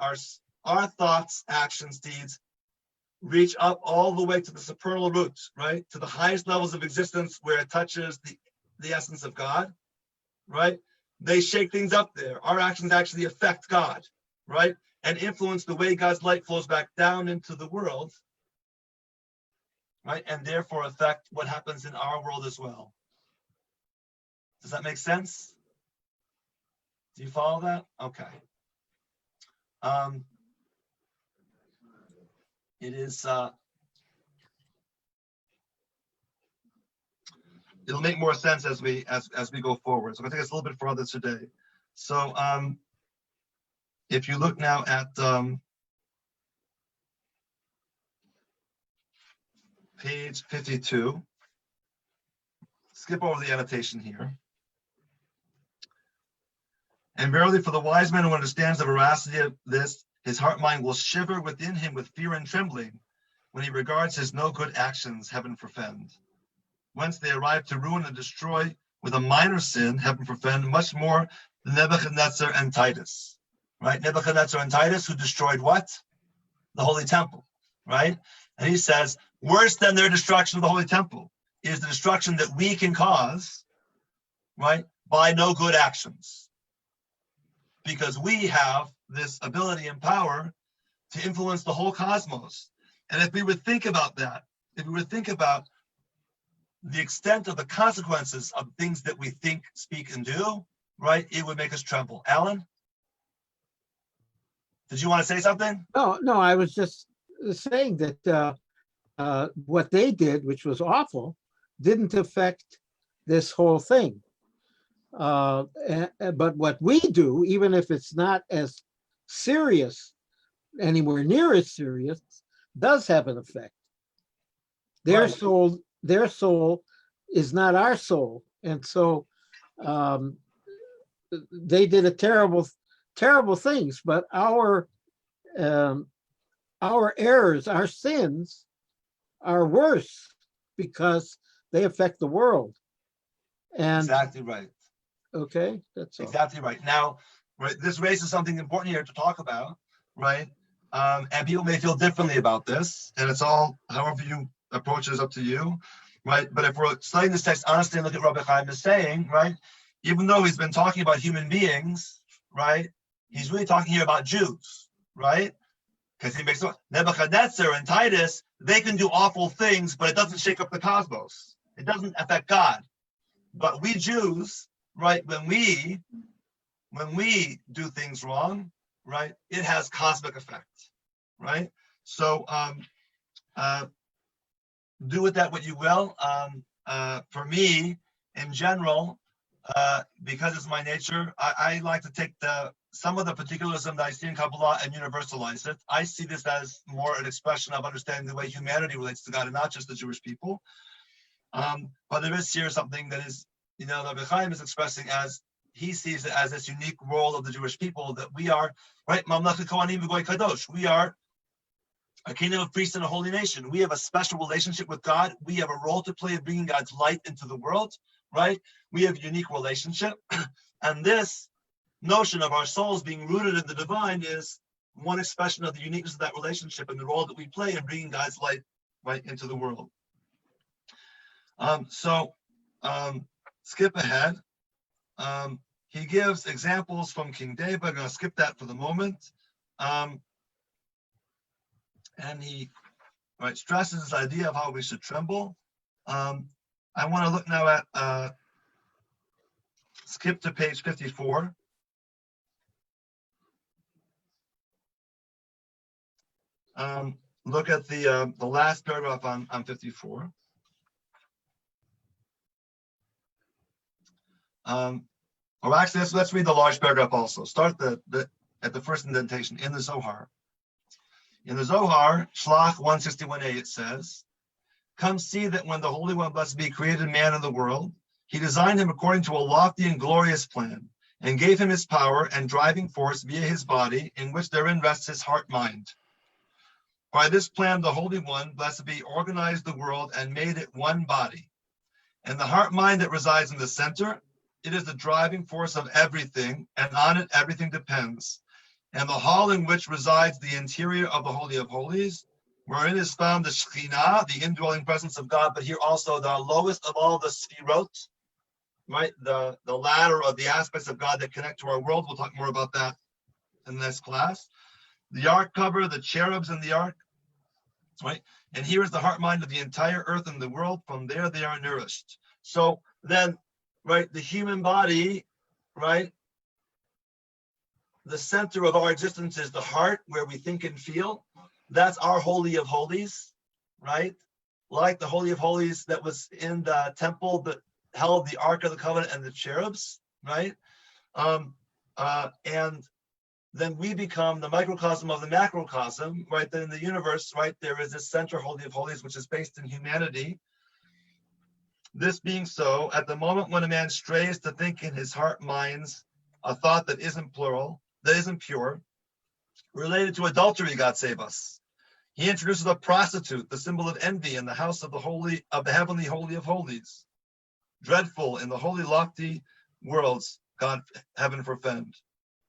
our thoughts, actions, deeds reach up all the way to the supernal roots, right? To the highest levels of existence where it touches the essence of God, right? They shake things up there. Our actions actually affect God, right? And influence the way God's light flows back down into the world, right? And therefore affect what happens in our world as well. Does that make sense? Do you follow that? Okay. It is, it'll make more sense as we go forward. So I'm gonna take us a little bit further today. So if you look now at page 52, skip over the annotation here. And verily, for the wise man who understands the veracity of this, his heart mind will shiver within him with fear and trembling when he regards his no good actions, heaven forfend. Whence they arrive to ruin and destroy with a minor sin, heaven forfend, much more than Nebuchadnezzar and Titus, right? Nebuchadnezzar and Titus, who destroyed what? The Holy Temple, right? And he says, worse than their destruction of the Holy Temple is the destruction that we can cause, right, by no good actions. Because we have this ability and power to influence the whole cosmos. And if we would think about that, if we would think about the extent of the consequences of things that we think, speak, and do, right, it would make us tremble. Alan? Did you want to say something? No, I was just saying that what they did, which was awful, didn't affect this whole thing. But what we do, even if it's not as serious, anywhere near as serious, does have an effect. Their Right. soul is not our soul, and so they did a terrible things. But our errors, our sins, are worse because they affect the world. And Exactly right. okay, that's all. Exactly right. Now, right, this raises something important here to talk about, right? And people may feel differently about this, and it's all, however you approach it is up to you, right? But if we're studying this text honestly and look at what Rabbi Chaim is saying, right? Even though he's been talking about human beings, right? He's really talking here about Jews, right? Because he makes Nebuchadnezzar and Titus, they can do awful things, but it doesn't shake up the cosmos. It doesn't affect God. But we Jews, right, when we do things wrong, right, it has cosmic effect, right? So do with that what you will. For me, in general, because it's my nature, I like to take some of the particularism that I see in Kabbalah and universalize it. I see this as more an expression of understanding the way humanity relates to God and not just the Jewish people. But there is here something that is, Rabbi Chaim is expressing as he sees it as this unique role of the Jewish people, that we are, right, Mamlechet Kohanim v'Goy Kadosh. We are a kingdom of priests and a holy nation. We have a special relationship with God. We have a role to play in bringing God's light into the world, right? We have a unique relationship. And this notion of our souls being rooted in the divine is one expression of the uniqueness of that relationship and the role that we play in bringing God's light right into the world. Skip ahead. He gives examples from King David. I'm going to skip that for the moment. And he stresses this idea of how we should tremble. I want to look now at skip to page 54. Look at the last paragraph on 54. Or actually, let's read the large paragraph also. Start at the first indentation in the Zohar. In the Zohar, Shlach 161a, it says, "Come see that when the Holy One, blessed be, created man in the world, he designed him according to a lofty and glorious plan, and gave him his power and driving force via his body, in which therein rests his heart-mind. By this plan, the Holy One, blessed be, organized the world and made it one body. And the heart-mind that resides in the center, it is the driving force of everything, and on it everything depends. And the hall in which resides the interior of the Holy of Holies, wherein is found the Shekhinah, the indwelling presence of God, but here also the lowest of all the Sfirot, right? The ladder of the aspects of God that connect to our world. We'll talk more about that in the next class. The ark cover, the cherubs in the ark, right? And here is the heart mind of the entire earth and the world. From there they are nourished. So then, right, the human body, right? The center of our existence is the heart, where we think and feel. That's our Holy of Holies, right? Like the Holy of Holies that was in the temple that held the Ark of the Covenant and the cherubs, right? And then we become the microcosm of the macrocosm, right? Then in the universe, right, there is this center Holy of Holies, which is based in humanity. This being so, at the moment when a man strays to think in his heart minds a thought that isn't plural, that isn't pure, related to adultery, God save us, he introduces a prostitute, the symbol of envy, in the house of the heavenly Holy of Holies. Dreadful in the holy lofty worlds, God heaven forfend.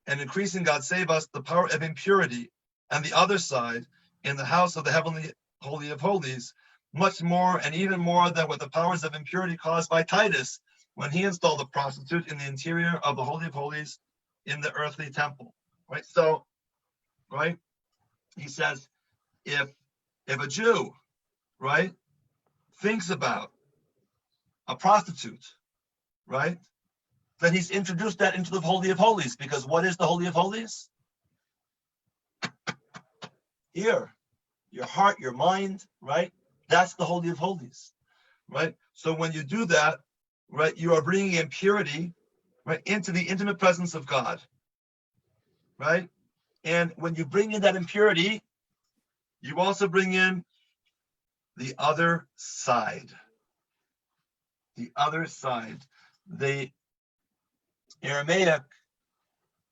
And increasing, God save us, the power of impurity, and the other side, in the house of the heavenly Holy of Holies, much more and even more than what the powers of impurity caused by Titus, when he installed a prostitute in the interior of the Holy of Holies in the earthly temple, right? So, right, he says, if a Jew, right, thinks about a prostitute, right, then he's introduced that into the Holy of Holies, because what is the Holy of Holies? Here, your heart, your mind, right? That's the Holy of Holies, right? So when you do that, right, you are bringing impurity, right, into the intimate presence of God, right? And when you bring in that impurity, you also bring in the other side. The other side. The Aramaic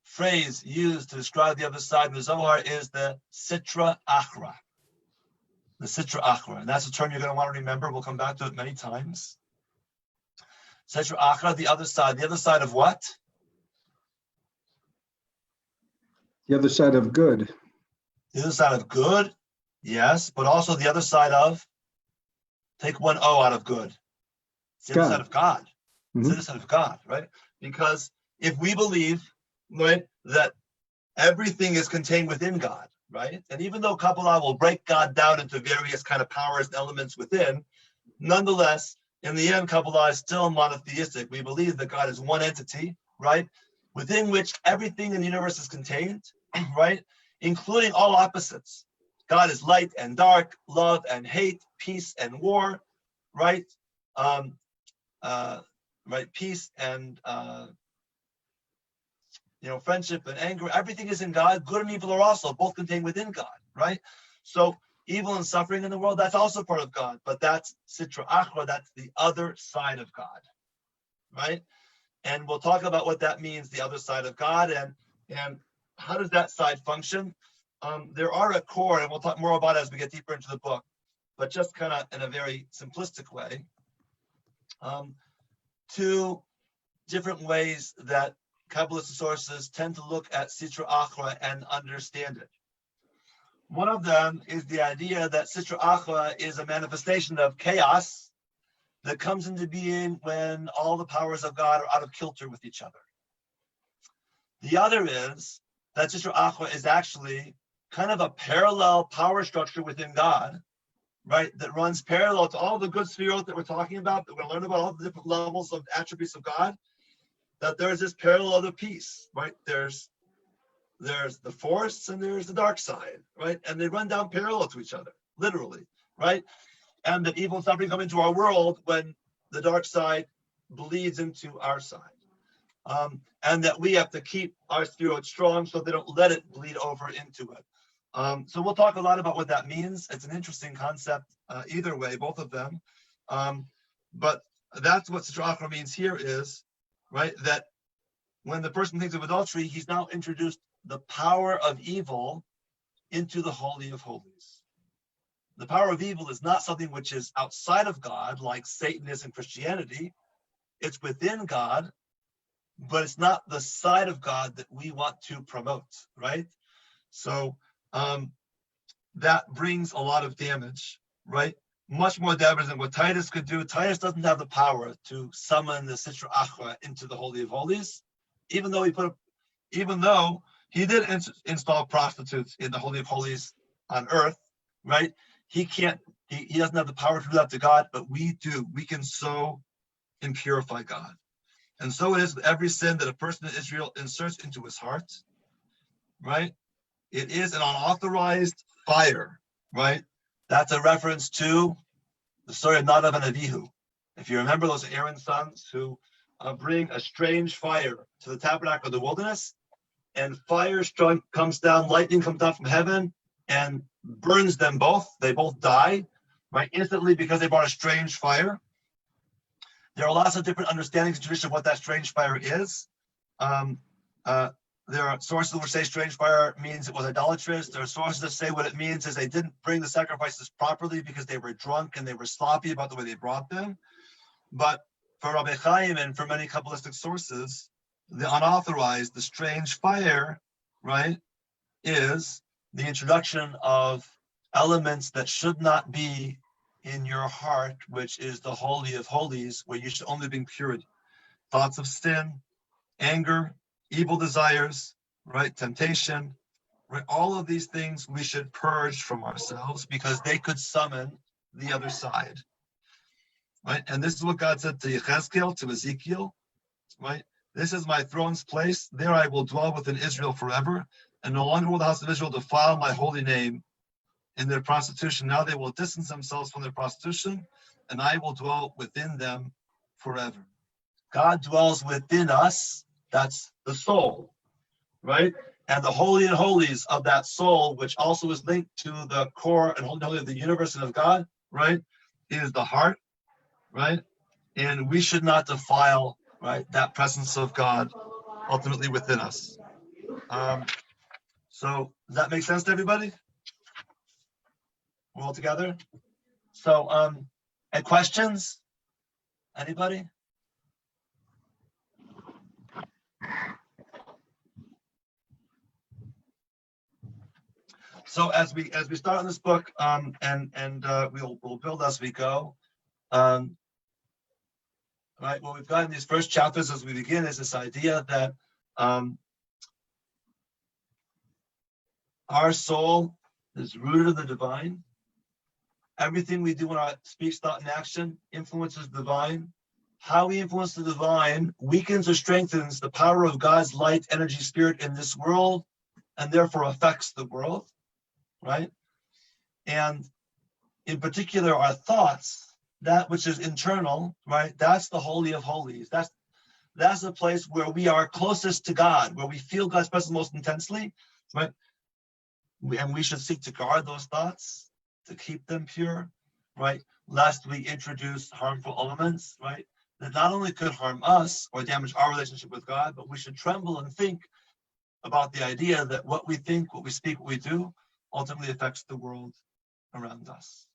phrase used to describe the other side in the Zohar is the Sitra Achra. The Sitra Achra. And that's a term you're going to want to remember. We'll come back to it many times. Sitra Achra, the other side. The other side of what? The other side of good. The other side of good, yes, but also the other side of, take one O out of good. It's the other side of God. It's the other side of God, right? Because if we believe, right, that everything is contained within God, right? And even though Kabbalah will break God down into various kind of powers and elements within, nonetheless, in the end, Kabbalah is still monotheistic. We believe that God is one entity, right, within which everything in the universe is contained, right, including all opposites. God is light and dark, love and hate, peace and war, right? Right, peace and friendship and anger. Everything is in God. Good and evil are also both contained within God, right? So evil and suffering in the world, that's also part of God, but that's Sitra Achra, that's the other side of God, right? And we'll talk about what that means, the other side of God, and how does that side function? There are a core, and we'll talk more about it as we get deeper into the book, but just kind of in a very simplistic way, two different ways that Kabbalistic sources tend to look at Sitra Achra and understand it. One of them is the idea that Sitra Achra is a manifestation of chaos that comes into being when all the powers of God are out of kilter with each other. The other is that Sitra Achra is actually kind of a parallel power structure within God, right, that runs parallel to all the good spheres that we're talking about, that we're going to learn about all the different levels of attributes of God. that there's this parallel of the piece, right? There's the force and there's the dark side, right? And they run down parallel to each other, literally, right? And that evil and suffering come into our world when the dark side bleeds into our side. And that we have to keep our spirit strong so they don't let it bleed over into it. So we'll talk a lot about what that means. It's an interesting concept either way, both of them. But that's what Sitra means here is, right, that when the person thinks of adultery, he's now introduced the power of evil into the Holy of Holies. The power of evil is not something which is outside of God, like Satan is in Christianity. It's within God, but it's not the side of God that we want to promote, right? So that brings a lot of damage, right? Much more damage than what Titus could do. Titus doesn't have the power to summon the Sitra Achra into the Holy of Holies, even though he did install prostitutes in the Holy of Holies on earth, right? He doesn't have the power to do that to God, but we do. We can so impurify God. And so it is with every sin that a person in Israel inserts into his heart, right? It is an unauthorized fire, right? That's a reference to the story of Nadav and Avihu. If you remember those Aaron's sons who bring a strange fire to the tabernacle of the wilderness, and fire comes down, lightning comes down from heaven and burns them both. They both die, right, instantly because they brought a strange fire. There are lots of different understandings in tradition of what that strange fire is. There are sources which say strange fire means it was idolatrous. There are sources that say what it means is they didn't bring the sacrifices properly because they were drunk and they were sloppy about the way they brought them. But for Rabbi Chaim and for many Kabbalistic sources, the unauthorized, the strange fire, right, is the introduction of elements that should not be in your heart, which is the Holy of Holies, where you should only bring purity. Thoughts of sin, anger, evil desires, right, temptation, right, all of these things we should purge from ourselves because they could summon the other side, right? And this is what God said to Yechezkel, to Ezekiel, right? This is my throne's place. There I will dwell within Israel forever, and no longer will the house of Israel defile my holy name in their prostitution. Now they will distance themselves from their prostitution, and I will dwell within them forever. God dwells within us. That's the soul, right? And the Holy and Holies of that soul, which also is linked to the core and holy of the universe and of God, right, is the heart, right? And we should not defile, right, that presence of God ultimately within us. So does that make sense to everybody? We're all together? So, and questions? Anybody? So as we start on this book, and we'll build as we go. Right, what we've got in these first chapters as we begin is this idea that our soul is rooted in the divine. Everything we do in our speech, thought, and action influences the divine. How we influence the divine weakens or strengthens the power of God's light, energy, spirit in this world, and therefore affects the world, right? And in particular, our thoughts, that which is internal, right? That's the Holy of Holies. That's the place where we are closest to God, where we feel God's presence most intensely, right? And we should seek to guard those thoughts, to keep them pure, right? Lest we introduce harmful elements, right? That not only could harm us or damage our relationship with God, but we should tremble and think about the idea that what we think, what we speak, what we do, ultimately affects the world around us.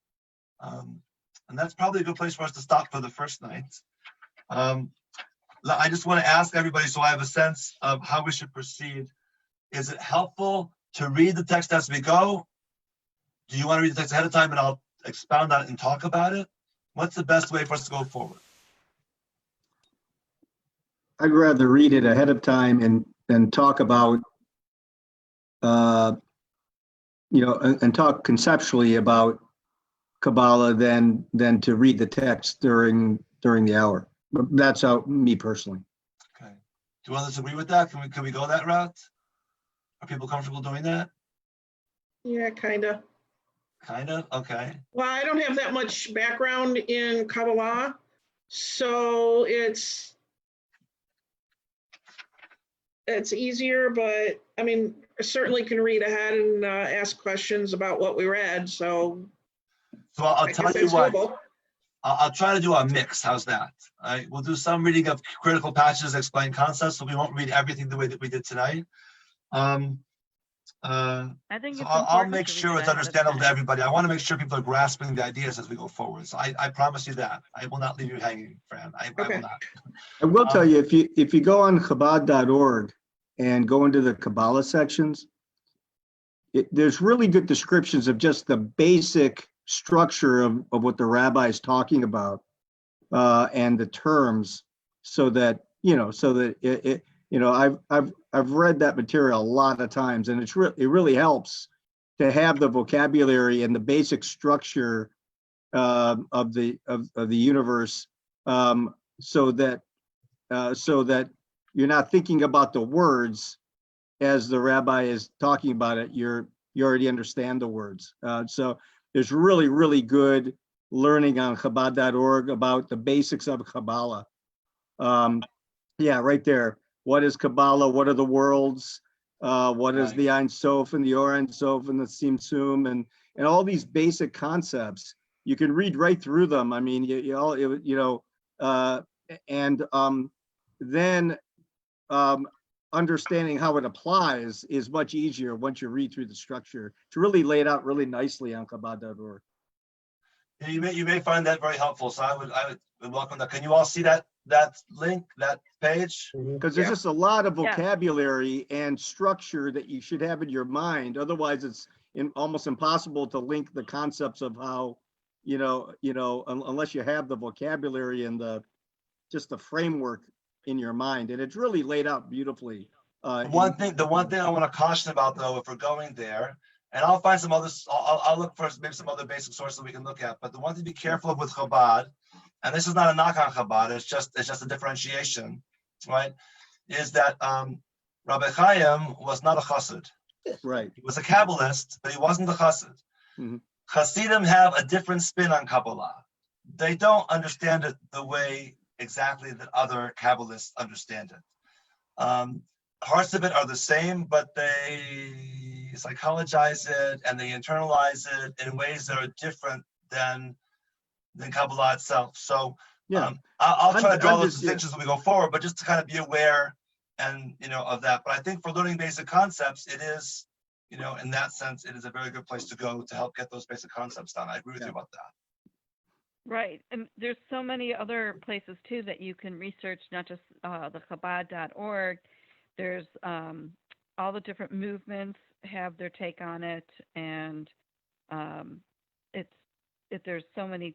And that's probably a good place for us to stop for the first night. I just want to ask everybody, so I have a sense of how we should proceed. Is it helpful to read the text as we go? Do you want to read the text ahead of time and I'll expound on it and talk about it? What's the best way for us to go forward? I'd rather read it ahead of time and talk about, and talk conceptually about Kabbalah than to read the text during the hour. But that's me personally. Okay. Do others agree with that? Can we go that route? Are people comfortable doing that? Yeah, kind of. Kind of, okay. Well, I don't have that much background in Kabbalah, so it's easier, but I mean, I certainly can read ahead and ask questions about what we read, so So I'll I tell guess you that's what, doable. I'll try to do a mix. How's that? All right, we'll do some reading of critical passages, explain concepts, so we won't read everything the way that we did tonight. I think So it's I'll important make to read sure it it's ahead of understandable to time. everybody. I want to make sure people are grasping the ideas as we go forward. So I promise you that. I will not leave you hanging, Fran. I will Okay. not. I will tell you, if you go on Chabad.org and go into the Kabbalah sections, there's really good descriptions of just the basic structure of what the rabbi is talking about, and the terms, so that I've read that material a lot of times, and it really helps to have the vocabulary and the basic structure of the universe, so that you're not thinking about the words as the rabbi is talking about it. You already understand the words. So there's really good learning on Chabad.org about the basics of Kabbalah. Yeah, right there. What is Kabbalah? What are the worlds? What is Right. the Ein Sof and the Or Ein Sof and the Tzimtzum and all these basic concepts? You can read right through them. I mean, then understanding how it applies is much easier once you read through the structure. To really lay it out really nicely on Chabad.org. Yeah, you may find that very helpful. So I would welcome that. Can you all see that link, that page? Because there's Yeah. just a lot of Yeah. vocabulary and structure that you should have in your mind. Otherwise, it's almost impossible to link the concepts of how, unless you have the vocabulary and just the framework in your mind. And it's really laid out beautifully. The one thing I want to caution about, though, if we're going there, and I'll find some others, I'll look for maybe some other basic sources we can look at. But the one thing to be careful of with Chabad, and this is not a knock on Chabad, it's just a differentiation, right? Is that Rabbi Chaim was not a chassid. Right. He was a Kabbalist, but he wasn't a chassid. Mhm. Chassidim have a different spin on Kabbalah. They don't understand it the way exactly that other Kabbalists understand it. Parts of it are the same, but they psychologize it and they internalize it in ways that are different than Kabbalah itself. So Yeah. I'll try to draw I'm those just- distinctions as we go forward, but just to kind of be aware and of that. But I think for learning basic concepts, it is, in that sense, it is a very good place to go to help get those basic concepts done. I agree with you about that. Right. And there's so many other places too that you can research, not just the Chabad.org. There's all the different movements have their take on it, and there's so many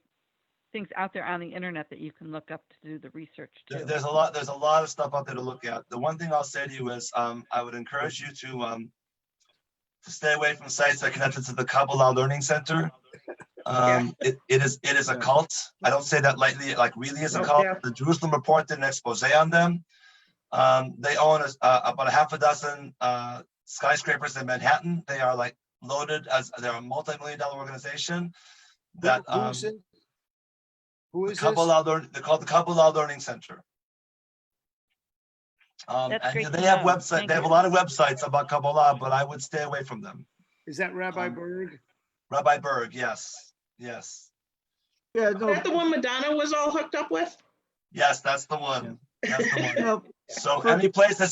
things out there on the internet that you can look up to do the research too. There's a lot of stuff out there to look at. The one thing I'll say to you is I would encourage you to stay away from sites that are connected to the Kabbalah Learning Center. It is a cult. I don't say that lightly, like really is a cult. Yeah. The Jerusalem Report did an expose on them. They own about a half a dozen skyscrapers in Manhattan. They are like loaded they're a multi-million-dollar organization that Who is this? they're called the Kabbalah Learning Center. That's And great they to have know. websites. Thank They have a you. lot of websites about Kabbalah, but I would stay away from them. Is that Rabbi Berg? Rabbi Berg, yes. Yeah, Is no, that the one Madonna was all hooked up with? Yes, that's the one. That's the one. no, So any place that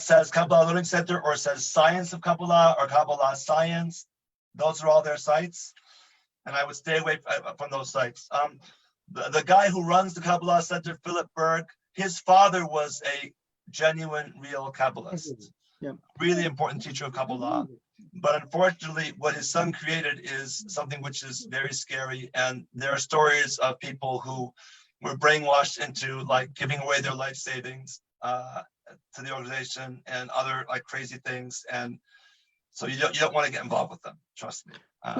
says Kabbalah Learning Center or says Science of Kabbalah or Kabbalah Science, those are all their sites. And I would stay away from those sites. The guy who runs the Kabbalah Center, Philip Berg, his father was a genuine, real Kabbalist. Yeah. Really important teacher of Kabbalah. But unfortunately, what his son created is something which is very scary. And there are stories of people who were brainwashed into like giving away their life savings to the organization and other like crazy things. And so you don't want to get involved with them. Trust me. I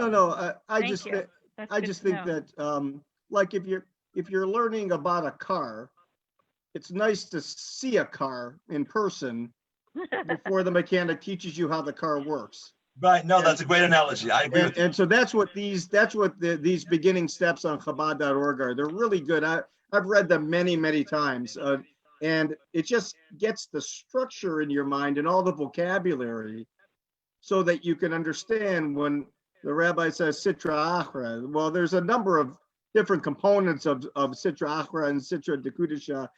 Thank just you. That's I good just to think know. that like if you're learning about a car, it's nice to see a car in person before the mechanic teaches you how the car works. Right, no, that's a great analogy. I agree with you. And so that's what these beginning steps on Chabad.org are. They're really good. I've read them many, many times. And it just gets the structure in your mind and all the vocabulary so that you can understand when the rabbi says Sitra Achra. Well, there's a number of different components of Sitra Achra and Sitra Dekudisha.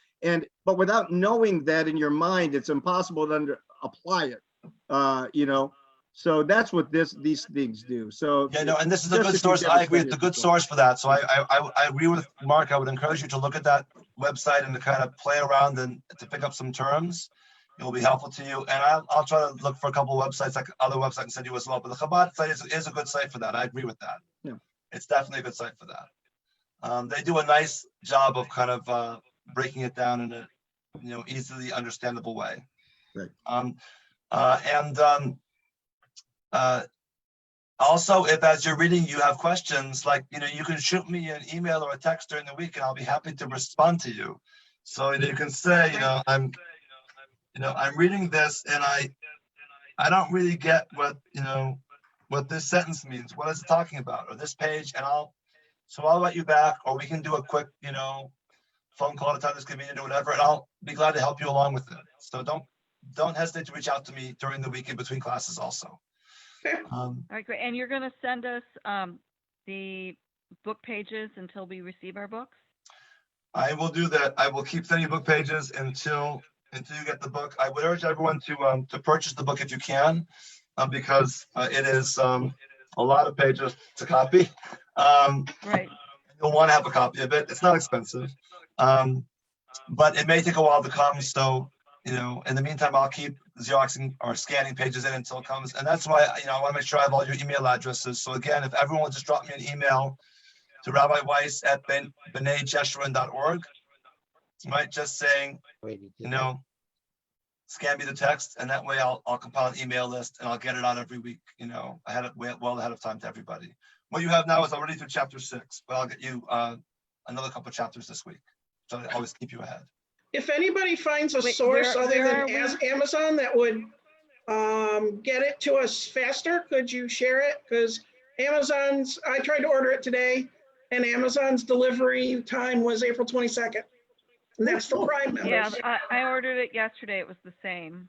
But without knowing that in your mind, it's impossible to apply it, you know. So that's what these things do. So Yeah, no, and this is a just good if you source. get I agree. study It's a good before. source for that. So I agree with Mark. I would encourage you to look at that website and to kind of play around and to pick up some terms. It will be helpful to you. And I'll try to look for a couple of websites, like other websites, and send you as well. But the Chabad site is a good site for that. I agree with that. Yeah. It's definitely a good site for that. They do a nice job of kind of breaking it down in a easily understandable way. Right. Also, if as you're reading you have questions, like you can shoot me an email or a text during the week, and I'll be happy to respond to you. So you can say, I'm reading this, and I don't really get what this sentence means. What is it talking about, or this page? And I'll write you back, or we can do a quick phone call at a time that's convenient or whatever, and I'll be glad to help you along with it. So don't hesitate to reach out to me during the week in between classes also. All right, great. And you're going to send us the book pages until we receive our books? I will do that. I will keep sending you book pages until you get the book. I would urge everyone to purchase the book if you can, because it is a lot of pages to copy. Right. You'll want to have a copy of it. It's not expensive, but it may take a while to come. So in the meantime, I'll keep Xeroxing or scanning pages in until it comes. And that's why, I want to make sure I have all your email addresses. So again, if everyone will just drop me an email to Rabbi Weiss at bneijeshurin.org, right? Just saying, scan me the text, and that way I'll compile an email list and I'll get it out every week, well ahead of time to everybody. What you have now is already through chapter 6, but I'll get you another couple of chapters this week. So I always keep you ahead. If anybody finds a Wait, source where other are than we? Amazon that would get it to us faster, could you share it? Because I tried to order it today, and Amazon's delivery time was April 22nd. And that's for Prime members. Yeah, I ordered it yesterday. It was the same.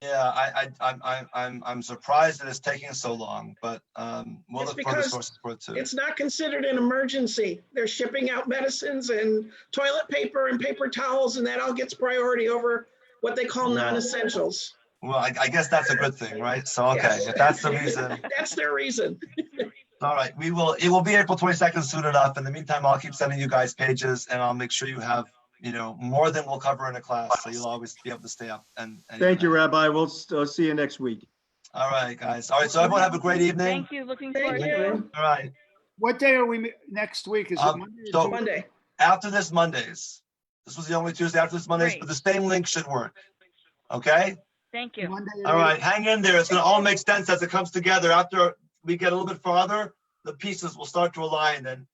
Yeah, I'm surprised that it's taking so long, but we'll It's look for the because sources for it too. It's not considered an emergency. They're shipping out medicines and toilet paper and paper towels, and that all gets priority over what they call No. non-essentials. Well, I guess that's a good thing, right? So okay, Yes. if that's the reason, That's their reason. all right, it will be April 22nd soon enough. In the meantime, I'll keep sending you guys pages, and I'll make sure you have more than we'll cover in a class, so you'll always be able to stay up. And Thank you, Rabbi. We'll see you next week. All right, guys. All right, so everyone have a great evening. Thank you. Looking Thank forward to it. you. All right. What day are we next week? Is it Monday? or so- Tuesday? Monday. After this Mondays. This was the only Tuesday after this Mondays, Great. but the same link should work. Okay? Thank you. Monday at All 8 right, hang in there. It's going to all make sense as it comes together. After we get a little bit farther, the pieces will start to align and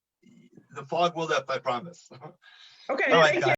the fog will lift, I promise. Okay, All right, thank you. guys.